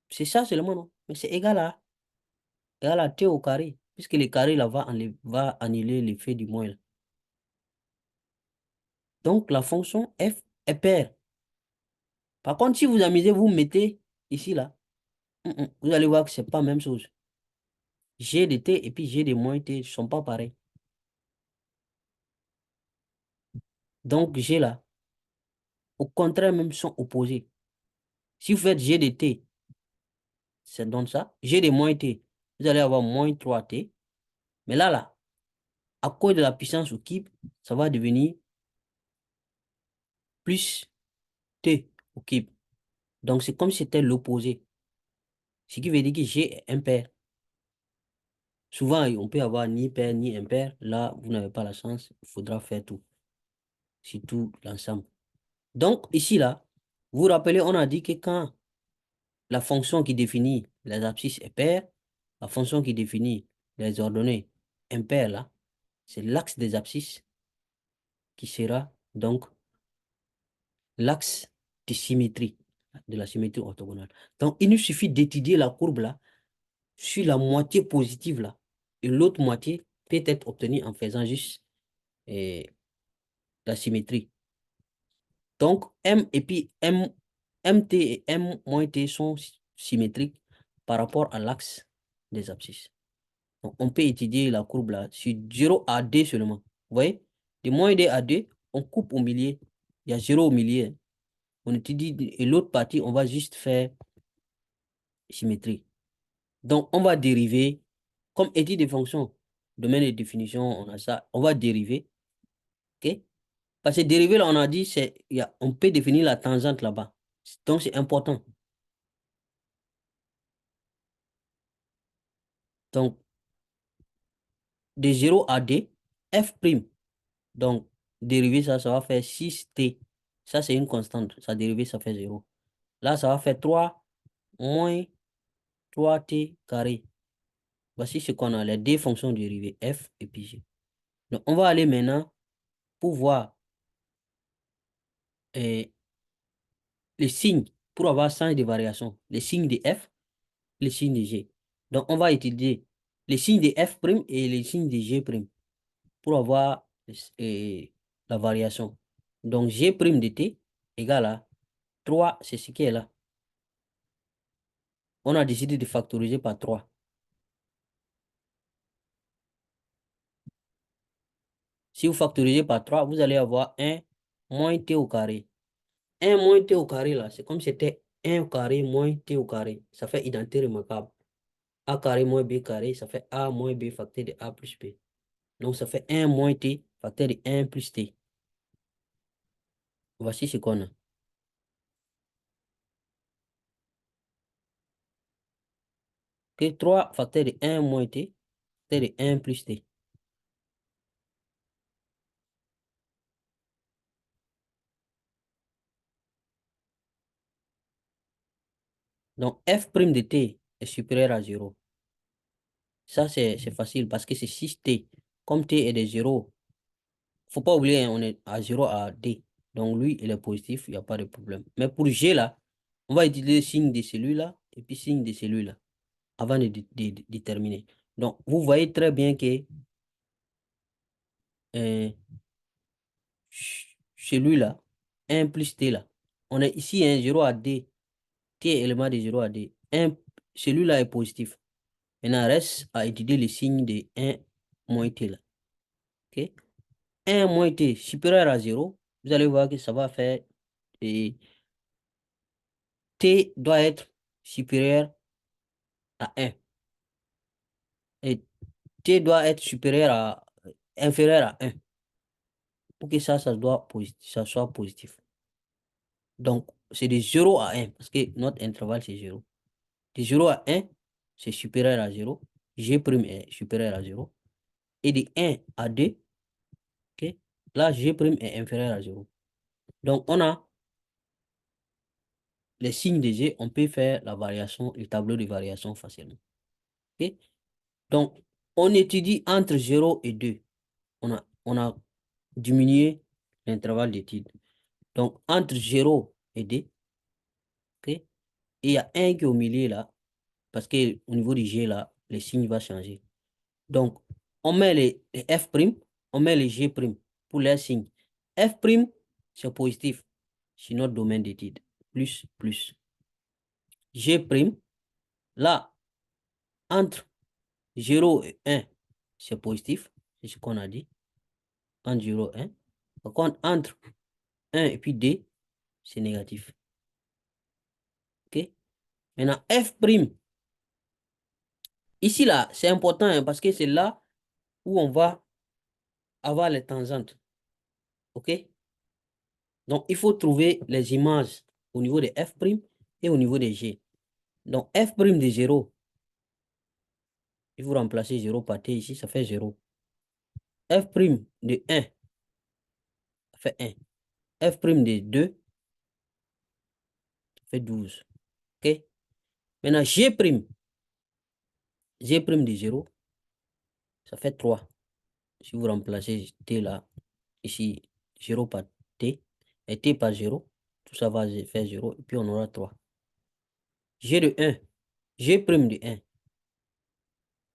c'est ça seulement, non? Mais c'est égal à t au carré, puisque le carré là va annuler l'effet du moins là. Donc, la fonction f est paire. Par contre, si vous amusez, vous mettez ici là, vous allez voir que c'est pas la même chose. G de t et puis G de moins t ne sont pas pareils. Donc, G là, au contraire, même sont opposés. Si vous faites G de t, ça donne ça. G de moins t, vous allez avoir moins 3t. Mais là, à cause de la puissance au cube, ça va devenir plus t au cube. Donc, c'est comme si c'était l'opposé. Ce qui veut dire que G est impair. Souvent, on peut avoir ni pair ni impair. Là, vous n'avez pas la chance. Il faudra faire tout. C'est tout l'ensemble. Donc, ici, là, vous vous rappelez, on a dit que quand la fonction qui définit les abscisses est paire, la fonction qui définit les ordonnées impaires, là, c'est l'axe des abscisses qui sera donc l'axe de symétrie, de la symétrie orthogonale. Donc, il nous suffit d'étudier la courbe là sur la moitié positive là. Et l'autre moitié peut être obtenue en faisant juste la symétrie. Donc, M et puis MT et M moins T sont symétriques par rapport à l'axe des abscisses. Donc, on peut étudier la courbe là sur 0 à D seulement. Vous voyez? De moins D à D, on coupe au milieu. Il y a 0 au milieu, hein. On étudie, et l'autre partie, on va juste faire symétrie. Donc, on va dériver, comme étude des fonctions, domaine de définition, on a ça, on va dériver, ok? Parce que dériver, là, on a dit, on peut définir la tangente là-bas. Donc, c'est important. Donc, de 0 à D, F'. Donc, dériver, ça va faire 6T. Ça, c'est une constante. Ça dériver, ça fait 0. Là, ça va faire 3 moins 3T carré. Voici ce qu'on a, les deux fonctions dérivées, F et puis G. Donc, on va aller maintenant pour voir les signes, pour avoir sens de variation, les signes de F, les signes de G. Donc, on va étudier les signes de F' et les signes de G' pour avoir la variation. Donc, G' de T égale à 3, c'est ce qui est là. On a décidé de factoriser par 3. Si vous factorisez par 3, vous allez avoir 1 moins T au carré. 1 moins T au carré, là, c'est comme si c'était 1 au carré moins T au carré. Ça fait identité remarquable. A carré moins B carré, ça fait A moins B facteur de A plus B. Donc, ça fait 1 moins T facteur de 1 plus T. Voici ce qu'on a. Que 3 facteur de 1 moins T facteur de 1 plus T. Donc, F' de T est supérieur à 0. Ça, c'est facile parce que c'est 6T. Comme T est de 0, faut pas oublier, hein, on est à 0 à D. Donc, lui, il est positif, il n'y a pas de problème. Mais pour G, là, on va utiliser le signe de celui-là et puis signe de celui-là avant de déterminer. Donc, vous voyez très bien que euh, celui-là, 1 plus T, là, on est ici, hein, 0 à D. T est élément de 0 à D. Celui-là est positif. Maintenant, reste à étudier le signe de 1 moins T, là. OK? 1 moins T supérieur à 0, vous allez voir que ça va faire... Et T doit être supérieur à 1. Et T doit être inférieur à 1. Pour que ça soit positif. Donc, c'est de 0 à 1, parce que notre intervalle, c'est 0. De 0 à 1, c'est supérieur à 0. G' est supérieur à 0. Et de 1 à 2, ok, là, G' est inférieur à 0. Donc, on a les signes de G, on peut faire la variation, le tableau de variation facilement. Ok? Donc, on étudie entre 0 et 2. On a diminué l'intervalle d'étude. Donc, entre 0 et 2, ok? Et il y a un qui est au milieu là, parce qu'au niveau du G là, les signes vont changer. Donc, on met les F', on met les G' pour les signes. F', c'est positif sur notre domaine d'étude. Plus, plus. G', là, entre 0 et 1, c'est positif. C'est ce qu'on a dit. Entre 0 et 1. Par contre, entre 1 et puis 2, c'est négatif. OK? Maintenant, F', ici, là, c'est important, hein, parce que c'est là où on va avoir les tangentes. OK? Donc, il faut trouver les images au niveau de f' et au niveau de g. Donc, f' de 0, il faut remplacer 0 par t ici, ça fait 0. F' de 1, ça fait 1. F' de 2, ça fait 12. OK? Maintenant, G' de 0, ça fait 3. Si vous remplacez t là, ici, 0 par t, et t par 0, tout ça va faire 0, et puis on aura 3. G de 1, G' de 1,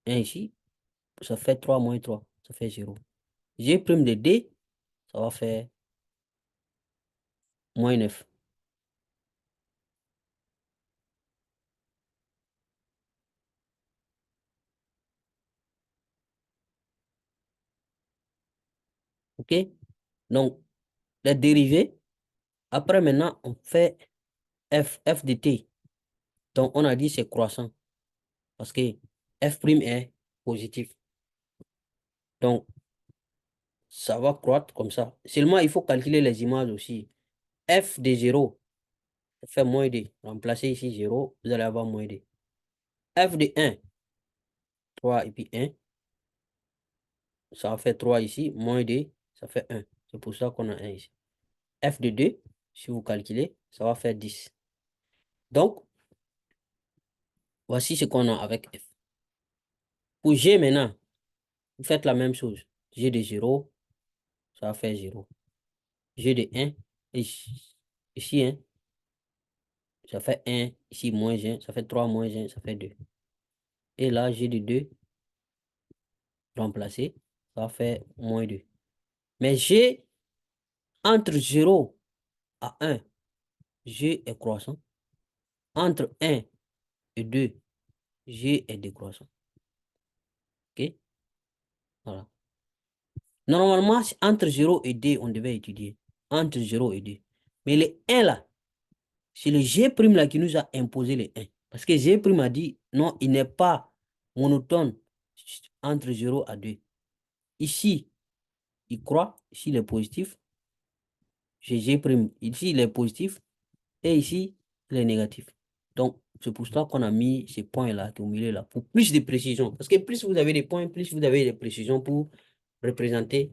1 ici, ça fait 3 moins 3, ça fait 0. G' de D, ça va faire moins 9. OK? Donc, les dérivés, après maintenant, on fait f de t. Donc, on a dit c'est croissant parce que f' est positif. Donc, ça va croître comme ça. Seulement, il faut calculer les images aussi. F de 0, ça fait moins 2. Remplacez ici 0, vous allez avoir moins 2. F de 1, 3 et puis 1, ça va faire 3 ici, moins 2, ça fait 1. C'est pour ça qu'on a 1 ici. F de 2, si vous calculez, ça va faire 10. Donc, voici ce qu'on a avec F. Pour G maintenant, vous faites la même chose. G de 0, ça va faire 0. G de 1, ici 1, ça fait 1, ici moins 1, ça fait 3 moins 1, ça fait 2. Et là, G de 2, remplacé, ça va faire moins 2. Mais G, entre 0 à 1, G est croissant. Entre 1 et 2, G est décroissant. OK? Voilà. Normalement, entre 0 et 2, on devait étudier. Entre 0 et 2. Mais les 1 là, c'est le G' là qui nous a imposé les 1. Parce que G' a dit, non, il n'est pas monotone entre 0 à 2. Ici, il croît. Ici, il est positif. J'ai G'. Ici, il est positif. Et ici, il est négatif. Donc, c'est pour ça qu'on a mis ces points-là au milieu là, pour plus de précision. Parce que plus vous avez des points, plus vous avez des précisions pour représenter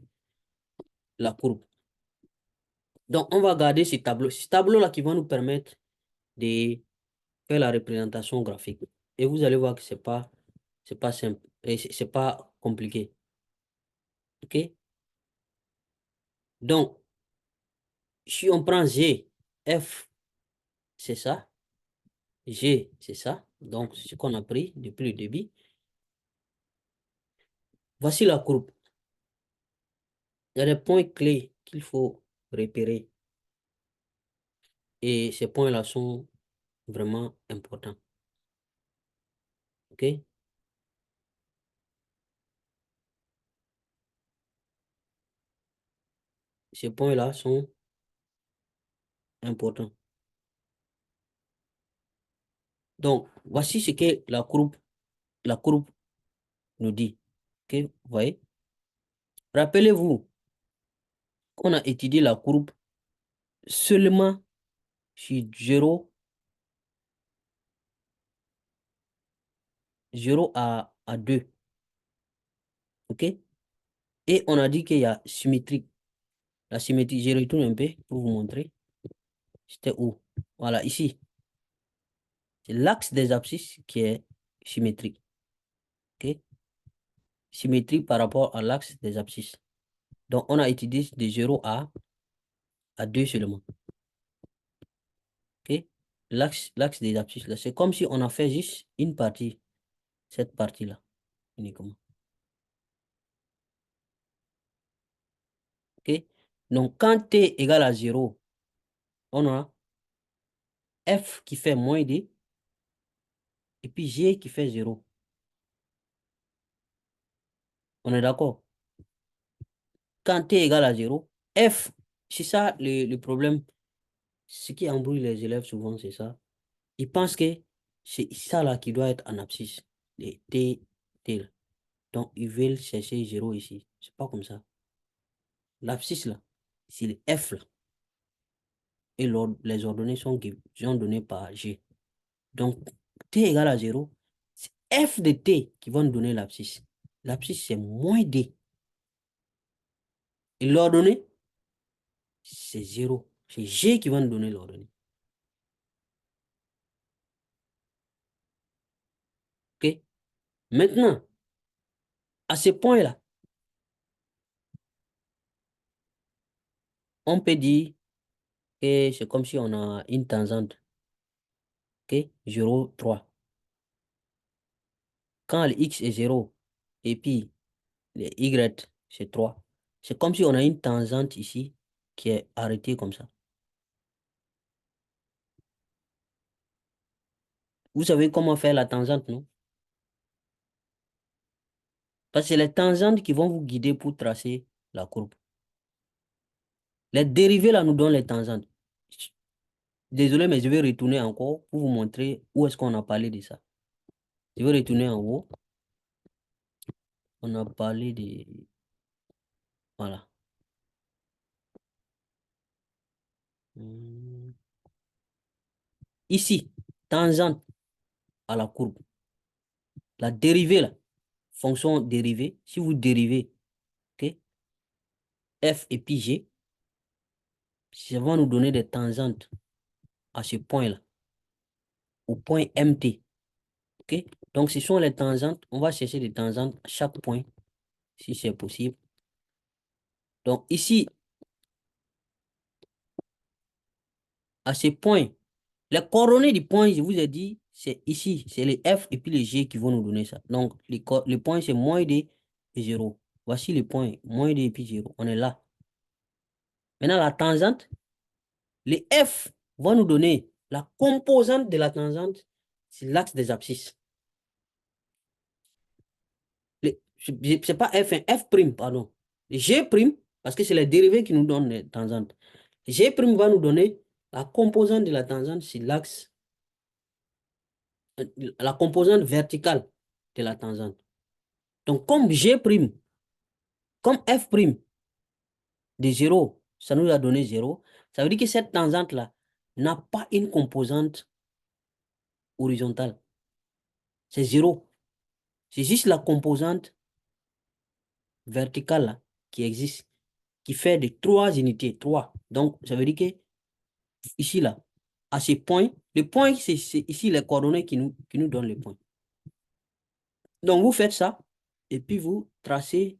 la courbe. Donc, on va garder ces tableaux. Ces tableaux-là qui vont nous permettre de faire la représentation graphique. Et vous allez voir que c'est pas simple. Et c'est pas compliqué. OK? Donc, si on prend G, F, c'est ça. G, c'est ça. Donc, c'est ce qu'on a pris depuis le début. Voici la courbe. Il y a des points clés qu'il faut repérer. Et ces points-là sont vraiment importants. OK? Ces points-là sont importants. Donc, voici ce que la courbe nous dit. OK? Vous voyez? Rappelez-vous qu'on a étudié la courbe seulement sur 0 à 2. OK? Et on a dit qu'il y a symétrique. La symétrie, je retourne un peu pour vous montrer. C'était où? Voilà, ici. C'est l'axe des abscisses qui est symétrique. OK? Symétrique par rapport à l'axe des abscisses. Donc, on a étudié de 0 à 2 seulement. OK? L'axe des abscisses, là, c'est comme si on a fait juste une partie, cette partie-là, uniquement. OK? Donc, quand t égale à 0, on a f qui fait moins d, et puis g qui fait 0. On est d'accord? Quand t égale à 0, f, c'est ça le problème. Ce qui embrouille les élèves souvent, c'est ça. Ils pensent que c'est ça là qui doit être en abscisse. Les t, t là. Donc, ils veulent chercher 0 ici. C'est pas comme ça. l'abscisse là, c'est le F là. Et les ordonnées sont données par G. Donc, T égale à 0, c'est F de T qui va nous donner l'abscisse. L'abscisse, c'est moins D. Et l'ordonnée, c'est 0. C'est G qui va nous donner l'ordonnée. OK? Maintenant, à ce point-là, on peut dire que c'est comme si on a une tangente. OK? 0, 3. Quand le X est 0 et puis le Y, c'est 3. C'est comme si on a une tangente ici qui est arrêtée comme ça. Vous savez comment faire la tangente, non? Parce que c'est les tangentes qui vont vous guider pour tracer la courbe. Les dérivés là nous donnent les tangentes. Désolé, mais je vais retourner encore pour vous montrer où est-ce qu'on a parlé de ça. Je vais retourner en haut. On a parlé de... Voilà. Hmm. Ici, tangente à la courbe. La dérivée là, fonction dérivée, si vous dérivez, ok, f et puis g, ça va nous donner des tangentes à ce point-là, au point MT. Ok? Donc, ce sont les tangentes. On va chercher des tangentes à chaque point, si c'est possible. Donc, ici, à ce point, les coordonnées du point, je vous ai dit, c'est ici. C'est les F et puis les G qui vont nous donner ça. Donc, le point, c'est moins D et 0. Voici le point, moins D et puis 0. On est là. Maintenant, la tangente, les F vont nous donner la composante de la tangente, c'est l'axe des abscisses. C'est pas F, hein, F', pardon. G', parce que c'est les dérivés qui nous donnent les tangentes. G' va nous donner la composante de la tangente sur l'axe, la composante verticale de la tangente. Donc, comme G', comme F' de 0, ça nous a donné 0, ça veut dire que cette tangente-là n'a pas une composante horizontale. C'est 0. C'est juste la composante verticale là, qui existe, qui fait de 3 unités, 3. Donc, ça veut dire que ici, là, à ces points, le point, c'est ici les coordonnées qui nous donnent les points. Donc, vous faites ça, et puis vous tracez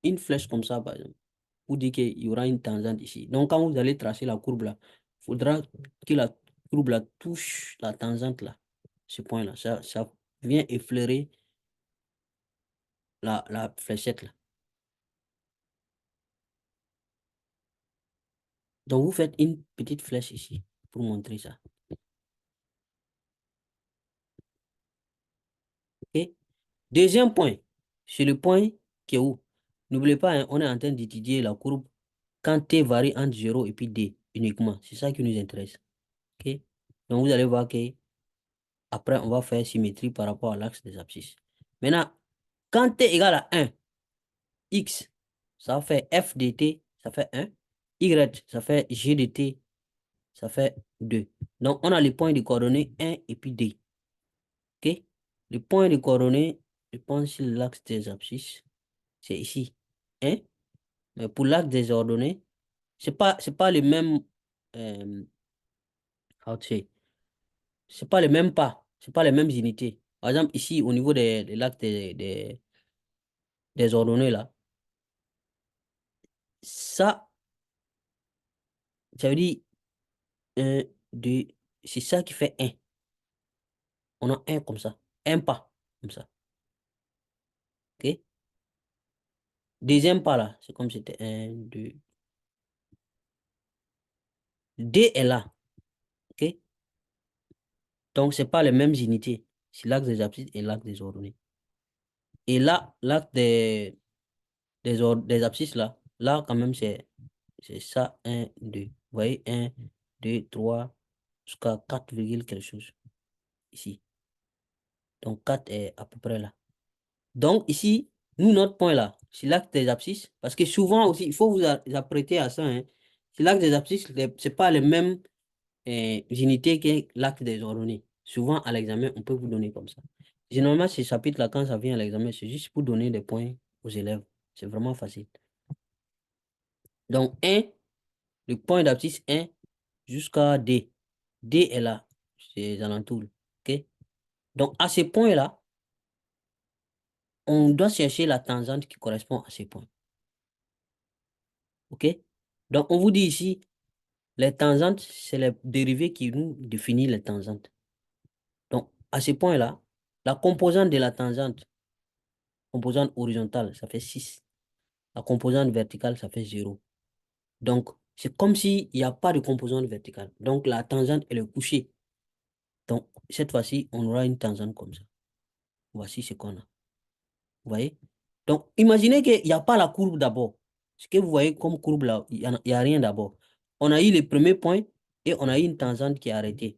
une flèche comme ça, par exemple. Vous dites qu'il y aura une tangente ici. Donc, quand vous allez tracer la courbe là, il faudra que la courbe là touche la tangente là, ce point là. Ça vient effleurer la fléchette là. Donc, vous faites une petite flèche ici pour montrer ça. OK? Deuxième point, c'est le point qui est où? N'oubliez pas, hein, on est en train d'étudier la courbe quand t varie entre 0 et puis d uniquement. C'est ça qui nous intéresse. OK? Donc, vous allez voir que après, on va faire symétrie par rapport à l'axe des abscisses. Maintenant, quand t égale à 1, x, ça fait f de t, ça fait 1. Y, ça fait g de t, ça fait 2. Donc, on a les points de coordonnées 1 et puis d. OK? Le point de coordonnées, je pense sur l'axe des abscisses, c'est ici. 1. Mais pour l'axe des ordonnées, c'est pas le même, euh, how to say, c'est pas le même pas, c'est pas les mêmes unités. Par exemple, ici, au niveau de l'axe des ordonnées, là, ça, ça veut dire 1, 2, c'est ça qui fait 1. On a 1 comme ça, un pas, comme ça. OK? Deuxième pas, là, c'est comme si c'était 1, 2. D est là, OK? Donc, c'est pas les mêmes unités. C'est l'axe des abscisses et l'axe des ordonnées. Et là, l'axe des abscisses, là, quand même, c'est ça, 1, 2. Vous voyez, 1, 2, 3, jusqu'à 4, quelque chose, ici. Donc, 4 est à peu près là. Donc, ici, Nous, notre point là, c'est l'axe des abscisses. Parce que souvent aussi, il faut vous apprêter à ça. Hein. C'est l'axe des abscisses, ce n'est pas les mêmes unités que l'axe des ordonnées. Souvent, à l'examen, on peut vous donner comme ça. Généralement, ces chapitres-là, quand ça vient à l'examen, c'est juste pour donner des points aux élèves. C'est vraiment facile. Donc, 1, le point d'abscisse 1 jusqu'à D. D est là, c'est les alentours. OK? Donc, à ces points-là, on doit chercher la tangente qui correspond à ces points. OK? Donc, on vous dit ici, les tangentes, c'est les dérivés qui nous définissent les tangentes. Donc, à ces points-là, la composante de la tangente, composante horizontale, ça fait 6. La composante verticale, ça fait 0. Donc, c'est comme s'il n'y a pas de composante verticale. Donc, la tangente, elle est couchée. Donc, cette fois-ci, on aura une tangente comme ça. Voici ce qu'on a. Vous voyez? Donc, imaginez qu'il n'y a pas la courbe d'abord. Ce que vous voyez comme courbe là, il n'y a rien d'abord. On a eu le premier point et on a eu une tangente qui est arrêtée.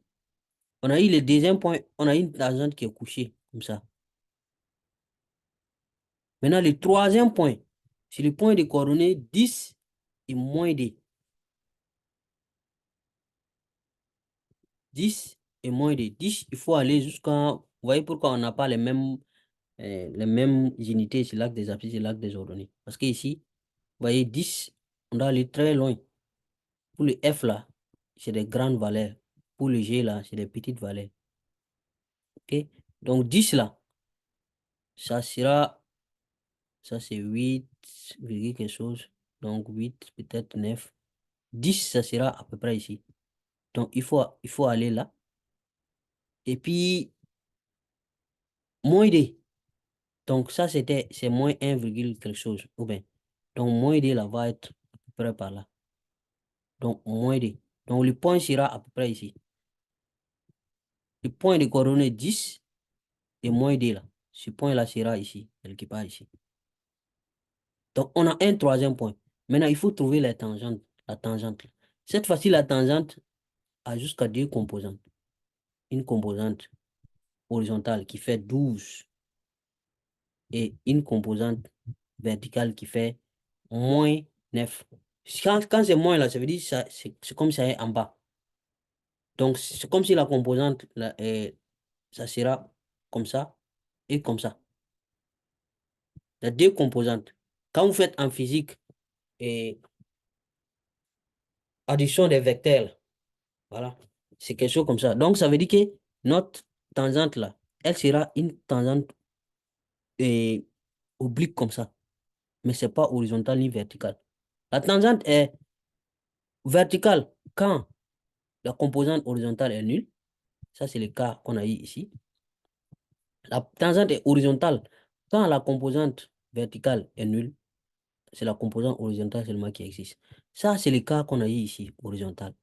On a eu le deuxième point, on a eu une tangente qui est couchée, comme ça. Maintenant, le troisième point, c'est le point de coordonnées 10 et moins D. 10 et moins D. 10, il faut aller jusqu'à... Vous voyez pourquoi on n'a pas les mêmes unités sur l'axe des abscisses et l'axe des ordonnées. Parce qu'ici, vous voyez, 10, on doit aller très loin. Pour le F là, c'est des grandes valeurs. Pour le G là, c'est des petites valeurs. OK? Donc 10 là, ça sera, ça c'est 8, quelque chose. Donc 8, peut-être 9. 10, ça sera à peu près ici. Donc il faut aller là. Et puis, moins D. Donc ça c'est moins 1, quelque chose. Ou bien. Donc moins D là va être à peu près par là. Donc moins D. Donc le point sera à peu près ici. Le point de coordonnées 10 et moins D là. Ce point-là sera ici, quelque part ici. Donc, on a un troisième point. Maintenant, il faut trouver la tangente. La tangente. Cette fois-ci, la tangente a jusqu'à deux composantes. Une composante horizontale qui fait 12 et une composante verticale qui fait moins 9. Quand c'est moins là, ça veut dire que c'est comme ça est en bas. Donc, c'est comme si la composante, là, ça sera comme ça et comme ça. Il y a deux composantes. Quand vous faites en physique, et addition des vecteurs, voilà. C'est quelque chose comme ça. Donc, ça veut dire que notre tangente là, elle sera une tangente oblique comme ça. Mais ce n'est pas horizontale ni verticale. La tangente est verticale quand la composante horizontale est nulle. Ça, c'est le cas qu'on a eu ici. La tangente est horizontale quand la composante verticale est nulle. C'est la composante horizontale seulement qui existe. Ça, c'est le cas qu'on a eu ici, horizontale.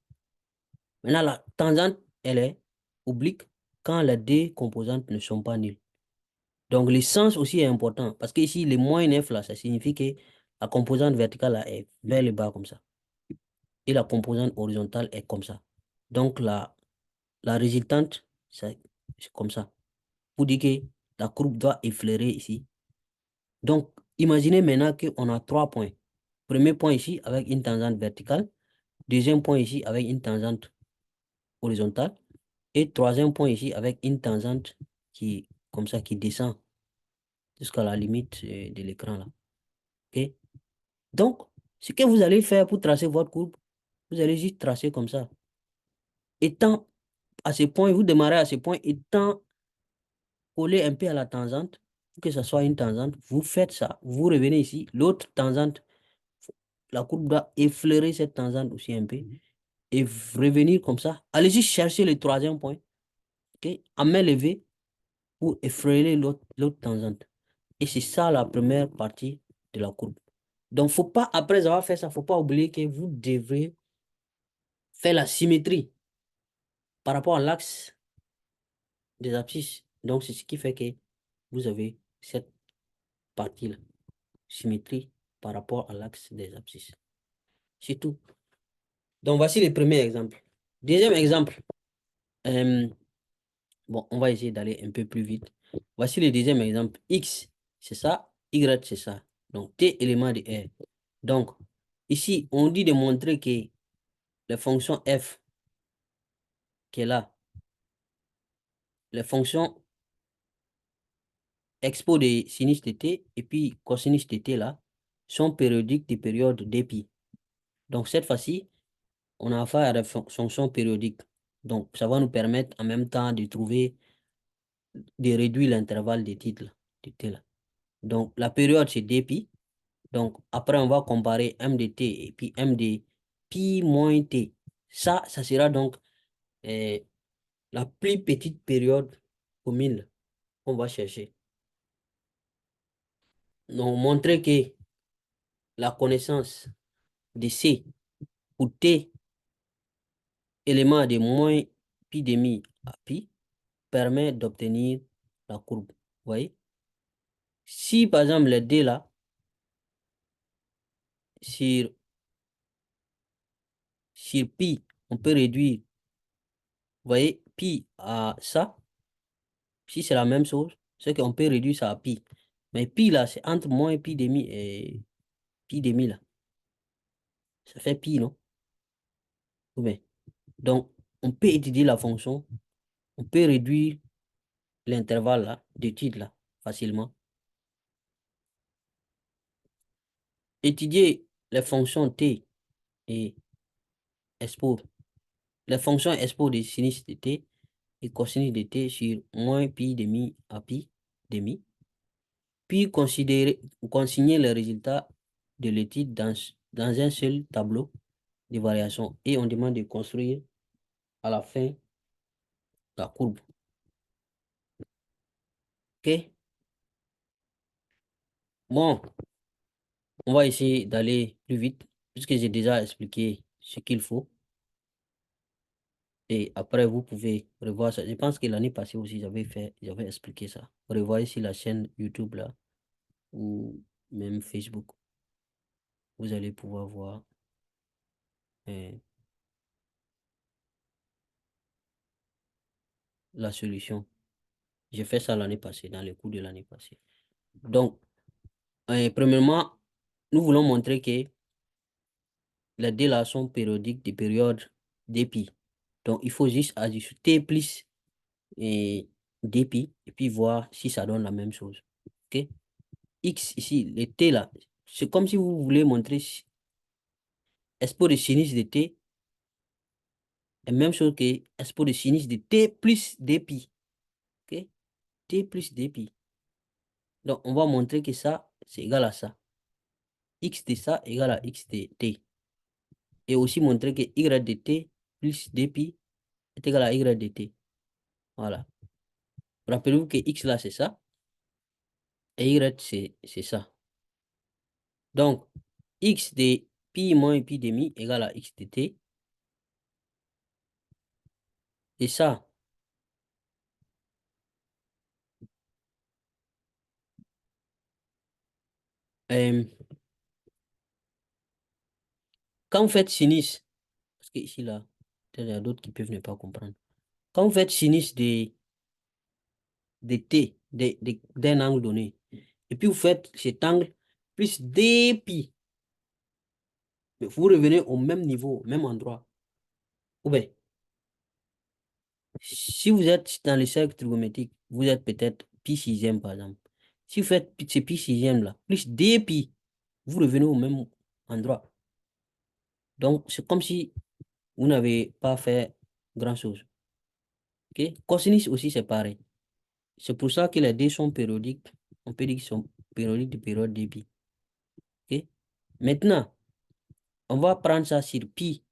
Maintenant, la tangente, elle est oblique quand les deux composantes ne sont pas nulles. Donc, le sens aussi est important parce que ici, le moins 9 là, ça signifie que la composante verticale là, est vers le bas comme ça. Et la composante horizontale est comme ça. Donc, la résultante, c'est comme ça. Pour dire que la courbe doit effleurer ici. Donc, imaginez maintenant qu'on a trois points. Premier point ici avec une tangente verticale. Deuxième point ici avec une tangente horizontale. Et troisième point ici avec une tangente qui, comme ça, qui descend jusqu'à la limite de l'écran là. OK? Donc, ce que vous allez faire pour tracer votre courbe, vous allez juste tracer comme ça. Étant à ce point, vous démarrez à ce point, étant collé un peu à la tangente, pour que ce soit une tangente, vous faites ça. Vous revenez ici, l'autre tangente, la courbe doit effleurer cette tangente aussi un peu et revenir comme ça. Allez juste chercher le troisième point, OK? À main levée pour effleurer l'autre tangente. Et c'est ça la première partie de la courbe. Donc, faut pas, après avoir fait ça, faut pas oublier que vous devrez faire la symétrie par rapport à l'axe des abscisses. Donc, c'est ce qui fait que vous avez cette partie-là, symétrie par rapport à l'axe des abscisses. C'est tout. Donc, voici le premier exemple. Deuxième exemple. euh, bon, on va essayer d'aller un peu plus vite. Voici le deuxième exemple. X, c'est ça. Y, c'est ça. Donc, T élément de R. Donc, ici, on dit de montrer que les fonctions F qui est là, les fonctions expo de sinus de T et puis cosinus de T là, sont périodiques de période dpi. Donc, cette fois-ci, on a affaire à des fonctions périodiques. Donc, ça va nous permettre en même temps de trouver, de réduire l'intervalle des titres de T là. Donc, la période, c'est dpi. Donc, après, on va comparer m de t et puis m de pi moins t. Ça sera donc euh, la plus petite période commune qu'on va chercher. Donc, montrer que la connaissance de C pour T élément de moins pi demi à pi permet d'obtenir la courbe. Vous voyez? Si, par exemple, les D là, sur, sur pi, on peut réduire, vous voyez, pi à ça, si c'est la même chose, c'est qu'on peut réduire ça à pi. Mais pi là, c'est entre moins pi demi et pi demi là. Ça fait pi, non? Ou bien. Donc, on peut étudier la fonction, on peut réduire l'intervalle là, d'étude là, facilement. Étudier les fonctions t et expo, les fonctions expo de sinus de t et cosinus de t sur moins pi demi à pi demi, puis consigner les résultats de l'étude dans un seul tableau de variation. Et on demande de construire à la fin la courbe. OK? Bon, on va essayer d'aller plus vite puisque j'ai déjà expliqué ce qu'il faut. Et après, vous pouvez revoir ça. Je pense que l'année passée aussi, j'avais expliqué ça. Revoyez sur la chaîne YouTube là ou même Facebook. Vous allez pouvoir voir euh, la solution. J'ai fait ça l'année passée, dans les cours de l'année passée. Donc, premièrement, nous voulons montrer que les délations périodiques des périodes d'épi. Donc, il faut juste ajouter plus et d'épi et puis voir si ça donne la même chose. OK? X ici, le T là, c'est comme si vous voulez montrer expo de sinus de T est même chose que expo de sinus de T plus d'épi. OK? T plus d'épi. Donc, on va montrer que ça, c'est égal à ça. X de ça égale à X de T. Et aussi montrer que Y de T plus dpi est égal à Y de T. Voilà. Rappelez-vous que X là, c'est ça. Et Y, c'est ça. Donc, X de pi moins pi demi égale à X de T. Et ça, euh, quand vous faites sinus, parce que ici là, il y a d'autres qui peuvent ne pas comprendre. Quand vous faites sinus de T, d'un angle donné, et puis vous faites cet angle plus dpi, vous revenez au même niveau, au même endroit. Ou bien, si vous êtes dans le cercle trigonométrique, vous êtes peut-être pi sixième par exemple. Si vous faites ce pi sixième là, plus dpi, vous revenez au même endroit. Donc, c'est comme si vous n'avez pas fait grand-chose. OK? Cosinus aussi, c'est pareil. C'est pour ça que les deux sont périodiques. On peut dire qu'ils sont périodiques de période dpi. OK? Maintenant, on va prendre ça sur pi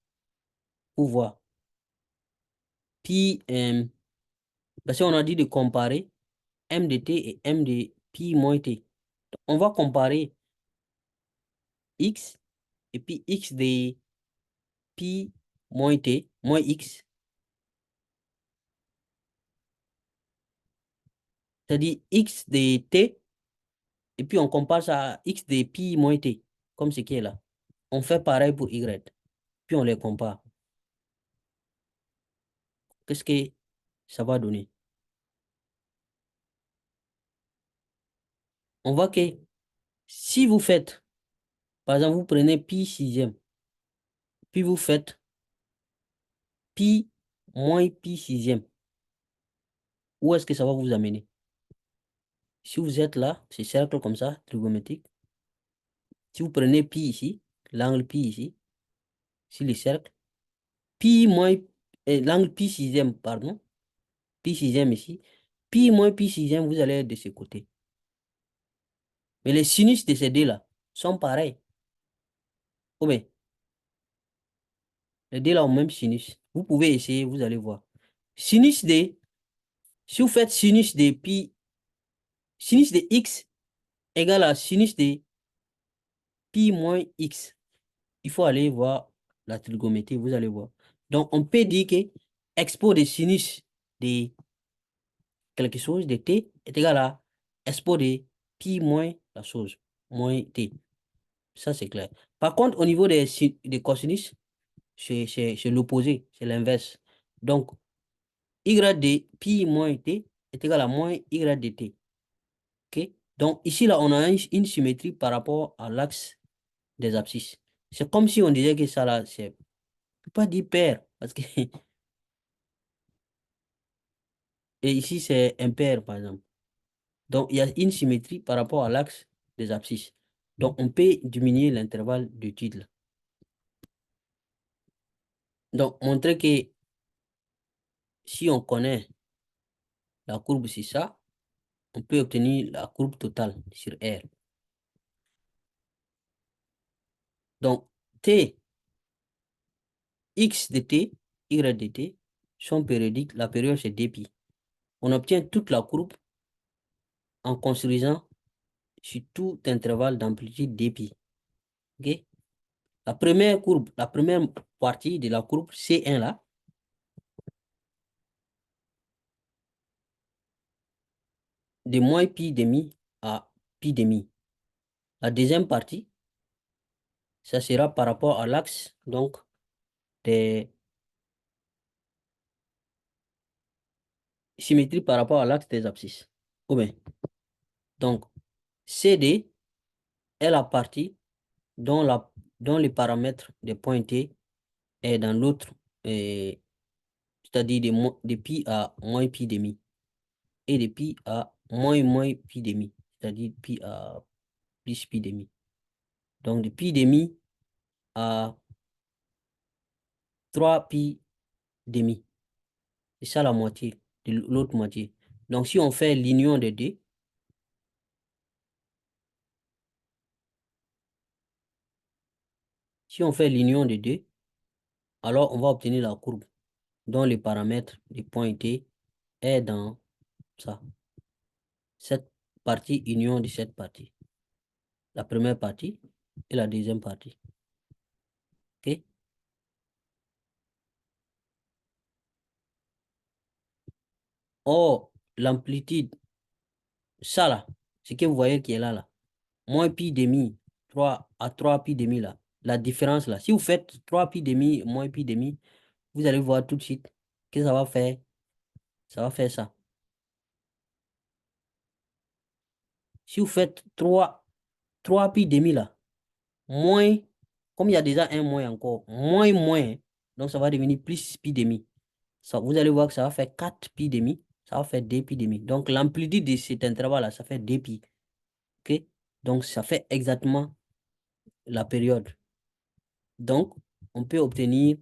pour voir. Pi, parce qu'on a dit de comparer m de t et m de pi moins t. On va comparer x et puis x de pi moins t moins x. C'est-à-dire x de t et puis on compare ça à x de pi moins t, comme ce qui est là. On fait pareil pour y, puis on les compare. Qu'est-ce que ça va donner? On voit que Si vous faites, par exemple, vous prenez pi sixième, puis vous faites pi moins pi sixième, où est-ce que ça va vous amener? Si vous êtes là, c'est cercle comme ça, trigonométrique. Si vous prenez pi ici, l'angle pi ici, sur le cercle, pi moins, l'angle pi sixième, pardon, pi sixième ici, pi moins pi sixième, vous allez être de ce côté. Mais les sinus de ces deux-là sont pareils. Oh bien, les deux-là ont même sinus. Vous pouvez essayer, vous allez voir. Sinus de, si vous faites sinus de x égale à sinus de pi moins x, il faut aller voir la trigonométrie, vous allez voir. Donc, on peut dire que expo de sinus de quelque chose de t est égal à expo de pi moins la chose, moins t. Ça, c'est clair. Par contre, au niveau des cosinus, c'est l'opposé, c'est l'inverse. Donc, y de pi moins t est égal à moins y de t. OK? Donc, ici, là, on a une symétrie par rapport à l'axe des abscisses. C'est comme si on disait que ça, là, c'est... Je peux pas dire pair, parce que... Et ici, c'est impair, par exemple. Donc, il y a une symétrie par rapport à l'axe des abscisses. Donc, on peut diminuer l'intervalle de titre. Donc, montrer que si on connaît la courbe sur ça, on peut obtenir la courbe totale sur R. Donc, T, X de T, Y de T sont périodiques. La période, c'est dpi. On obtient toute la courbe en construisant sur tout intervalle d'amplitude dpi. OK? La première courbe, la première partie de la courbe C1 là, de moins pi demi à pi demi. La deuxième partie, ça sera par rapport à l'axe, donc, des symétries par rapport à l'axe des abscisses. Ou bien, donc, CD est la partie dont les paramètres des points T est dans l'autre, c'est-à-dire de pi à moins pi demi, et de pi à moins pi demi, c'est-à-dire pi à plus pi demi. Donc, de pi demi à 3 pi demi. C'est ça la moitié de l'autre moitié. Donc, si on fait l'union des deux, si on fait l'union des deux, alors on va obtenir la courbe dont les paramètres des points T est dans ça. Cette partie union de cette partie. La première partie et la deuxième partie. OK? Or, l'amplitude, ça là, ce que vous voyez qui est là, là, moins pi demi, 3 à 3 pi demi là, la différence là, si vous faites 3 pi demi, moins pi demi, vous allez voir tout de suite que ça va faire ça. Si vous faites 3 pi demi là, moins, comme il y a déjà un moins encore, moins, donc ça va devenir plus pi demi. Ça, vous allez voir que ça va faire 4 pi demi, ça va faire 2 pi demi. Donc l'amplitude de cet intervalle-là, ça fait 2 pi. OK? Donc ça fait exactement la période. Donc, on peut obtenir,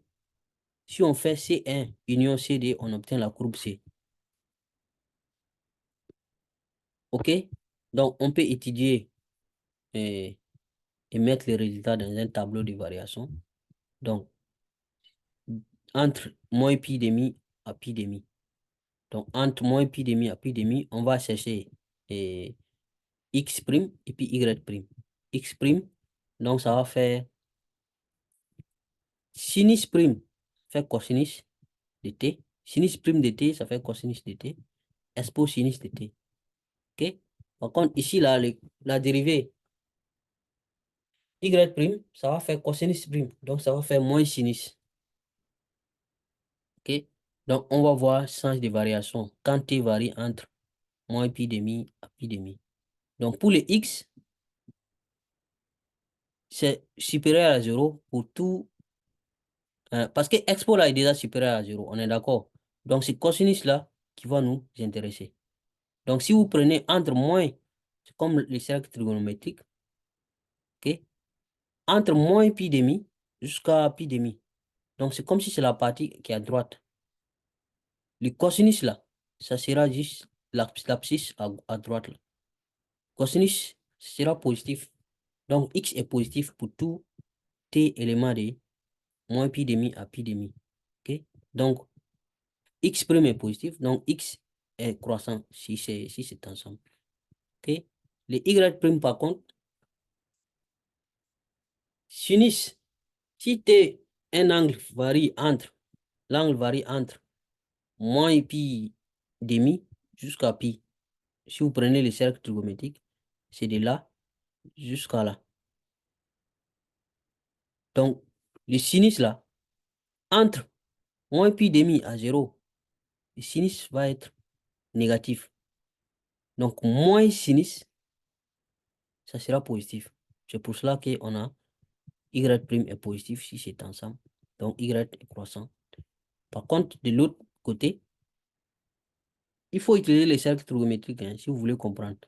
si on fait C1 union CD, on obtient la courbe C. OK? Donc, on peut étudier et mettre les résultats dans un tableau de variation. Donc, entre moins pi demi à pi demi. Donc, entre moins pi demi à pi demi, on va chercher x' et puis y'. X', donc ça va faire sinus prime, fait cosinus de t. Sinus prime de t, ça fait cosinus de t. Expo sinus de t. OK? Par contre, ici, là, la dérivée y', ça va faire cosinus prime. Donc, ça va faire moins sinus. OK? Donc, on va voir sens de variation quand t varie entre moins pi demi à pi demi. Donc, pour les x, c'est supérieur à 0 pour tout. Parce que expo là est déjà supérieur à 0, on est d'accord. Donc, c'est cosinus là qui va nous intéresser. Donc, si vous prenez entre moins, c'est comme les cercles trigonométriques, ok? Entre moins pi demi jusqu'à pi demi. Donc, c'est comme si c'est la partie qui est à droite. Le cosinus là, ça sera juste l'abscisse à droite là. Cosinus sera positif. Donc, x est positif pour tout t élément de moins pi demi à pi demi. Ok? Donc, x' est positif, donc x est croissant si c'est ensemble. Ok? Les y' par contre, sinus, si t, l'angle varie entre moins pi demi jusqu'à pi. Si vous prenez le cercle trigonométrique, c'est de là jusqu'à là. Donc, le sinus là, entre moins pi demi à 0, le sinus va être négatif. Donc, moins sinus, ça sera positif. C'est pour cela qu'on a y' est positif si c'est ensemble. Donc, y est croissant. Par contre, de l'autre côté, il faut utiliser les cercles trigonométriques hein, si vous voulez comprendre.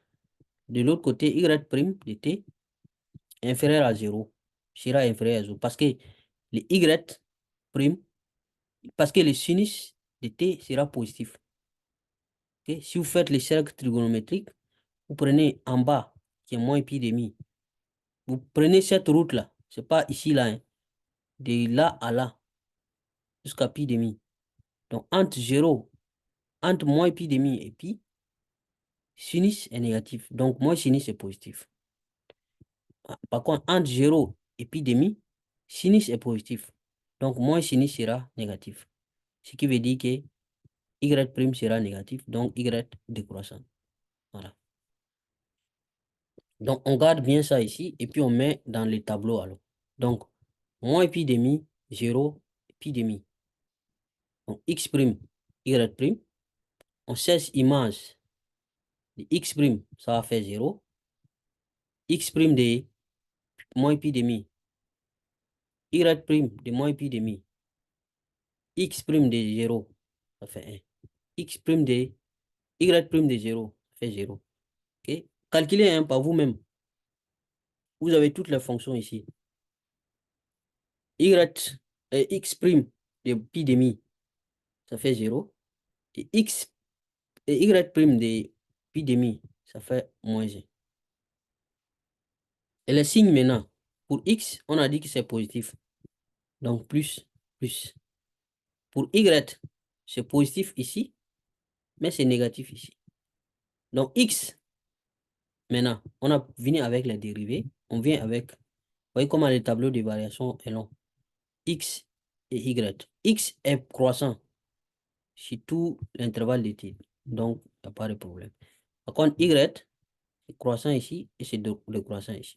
De l'autre côté, y' de t inférieur à 0 sera inférieur à 0 parce que le y', parce que le sinus de t sera positif. Okay? Si vous faites les cercles trigonométriques, vous prenez en bas, qui est moins pi demi. Vous prenez cette route-là, c'est pas ici, là, hein, de là à là, jusqu'à pi demi. Donc, entre moins pi demi et pi, sinus est négatif. Donc, moins sinus est positif. Par contre, entre 0 et pi demi, sinus est positif. Donc, moins sinus sera négatif. Ce qui veut dire que y' sera négatif, donc y décroissant. Voilà. Donc, on garde bien ça ici et puis on met dans les tableaux alors. Donc, moins pi demi, 0, pi demi. Donc, x', y'. On cesse image de x', ça va faire 0. X' de moins pi demi. Y' de moins pi demi. X' de 0, ça fait 1. X' de y' de 0, ça fait 0. Ok? Calculez hein, par vous-même. Vous avez toutes les fonctions ici. X' de pi demi, ça fait 0. Et y' de pi demi, ça fait moins 1. Et les signes maintenant, pour x, on a dit que c'est positif. Donc plus, plus. Pour y, c'est positif ici, mais c'est négatif ici. Donc x, maintenant, on a venu avec les dérivés. On vient avec, vous voyez comment le tableau de variation est long. X et y. X est croissant sur tout l'intervalle de t. Donc, il n'y a pas de problème. Par contre, y est croissant ici et c'est décroissant ici.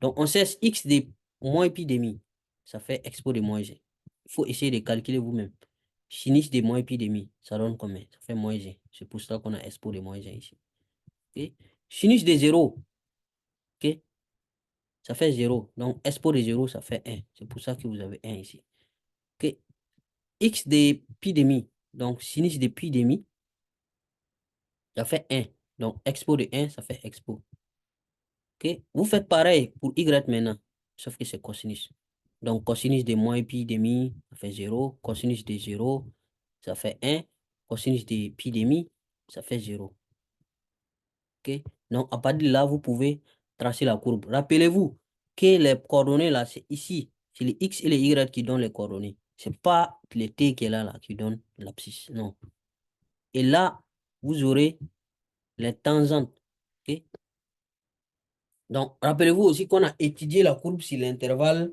Donc, on cesse x de moins pi demi. Ça fait expo de moins 1. Il faut essayer de calculer vous-même. Sinus de moins pi demi, ça donne combien? Ça fait moins 1. C'est pour ça qu'on a expo de moins 1 ici. Okay? Sinus de 0, ok? Ça fait 0. Donc, expo de 0, ça fait 1. C'est pour ça que vous avez 1 ici. Ok? X de pi demi. Donc, sinus de pi demi, ça fait 1. Donc, expo de 1, ça fait expo. Ok? Vous faites pareil pour y maintenant, sauf que c'est cosinus. Donc, cosinus de moins pi demi, ça fait 0. Cosinus de 0, ça fait 1. Cosinus de pi demi, ça fait 0. Ok? Donc, à partir de là, vous pouvez tracer la courbe. Rappelez-vous que les coordonnées là, c'est ici. C'est les x et les y qui donnent les coordonnées. Ce n'est pas les t qui est là, qui donne l'abscisse. Non. Et là, vous aurez les tangentes. Ok? Donc, rappelez-vous aussi qu'on a étudié la courbe sur l'intervalle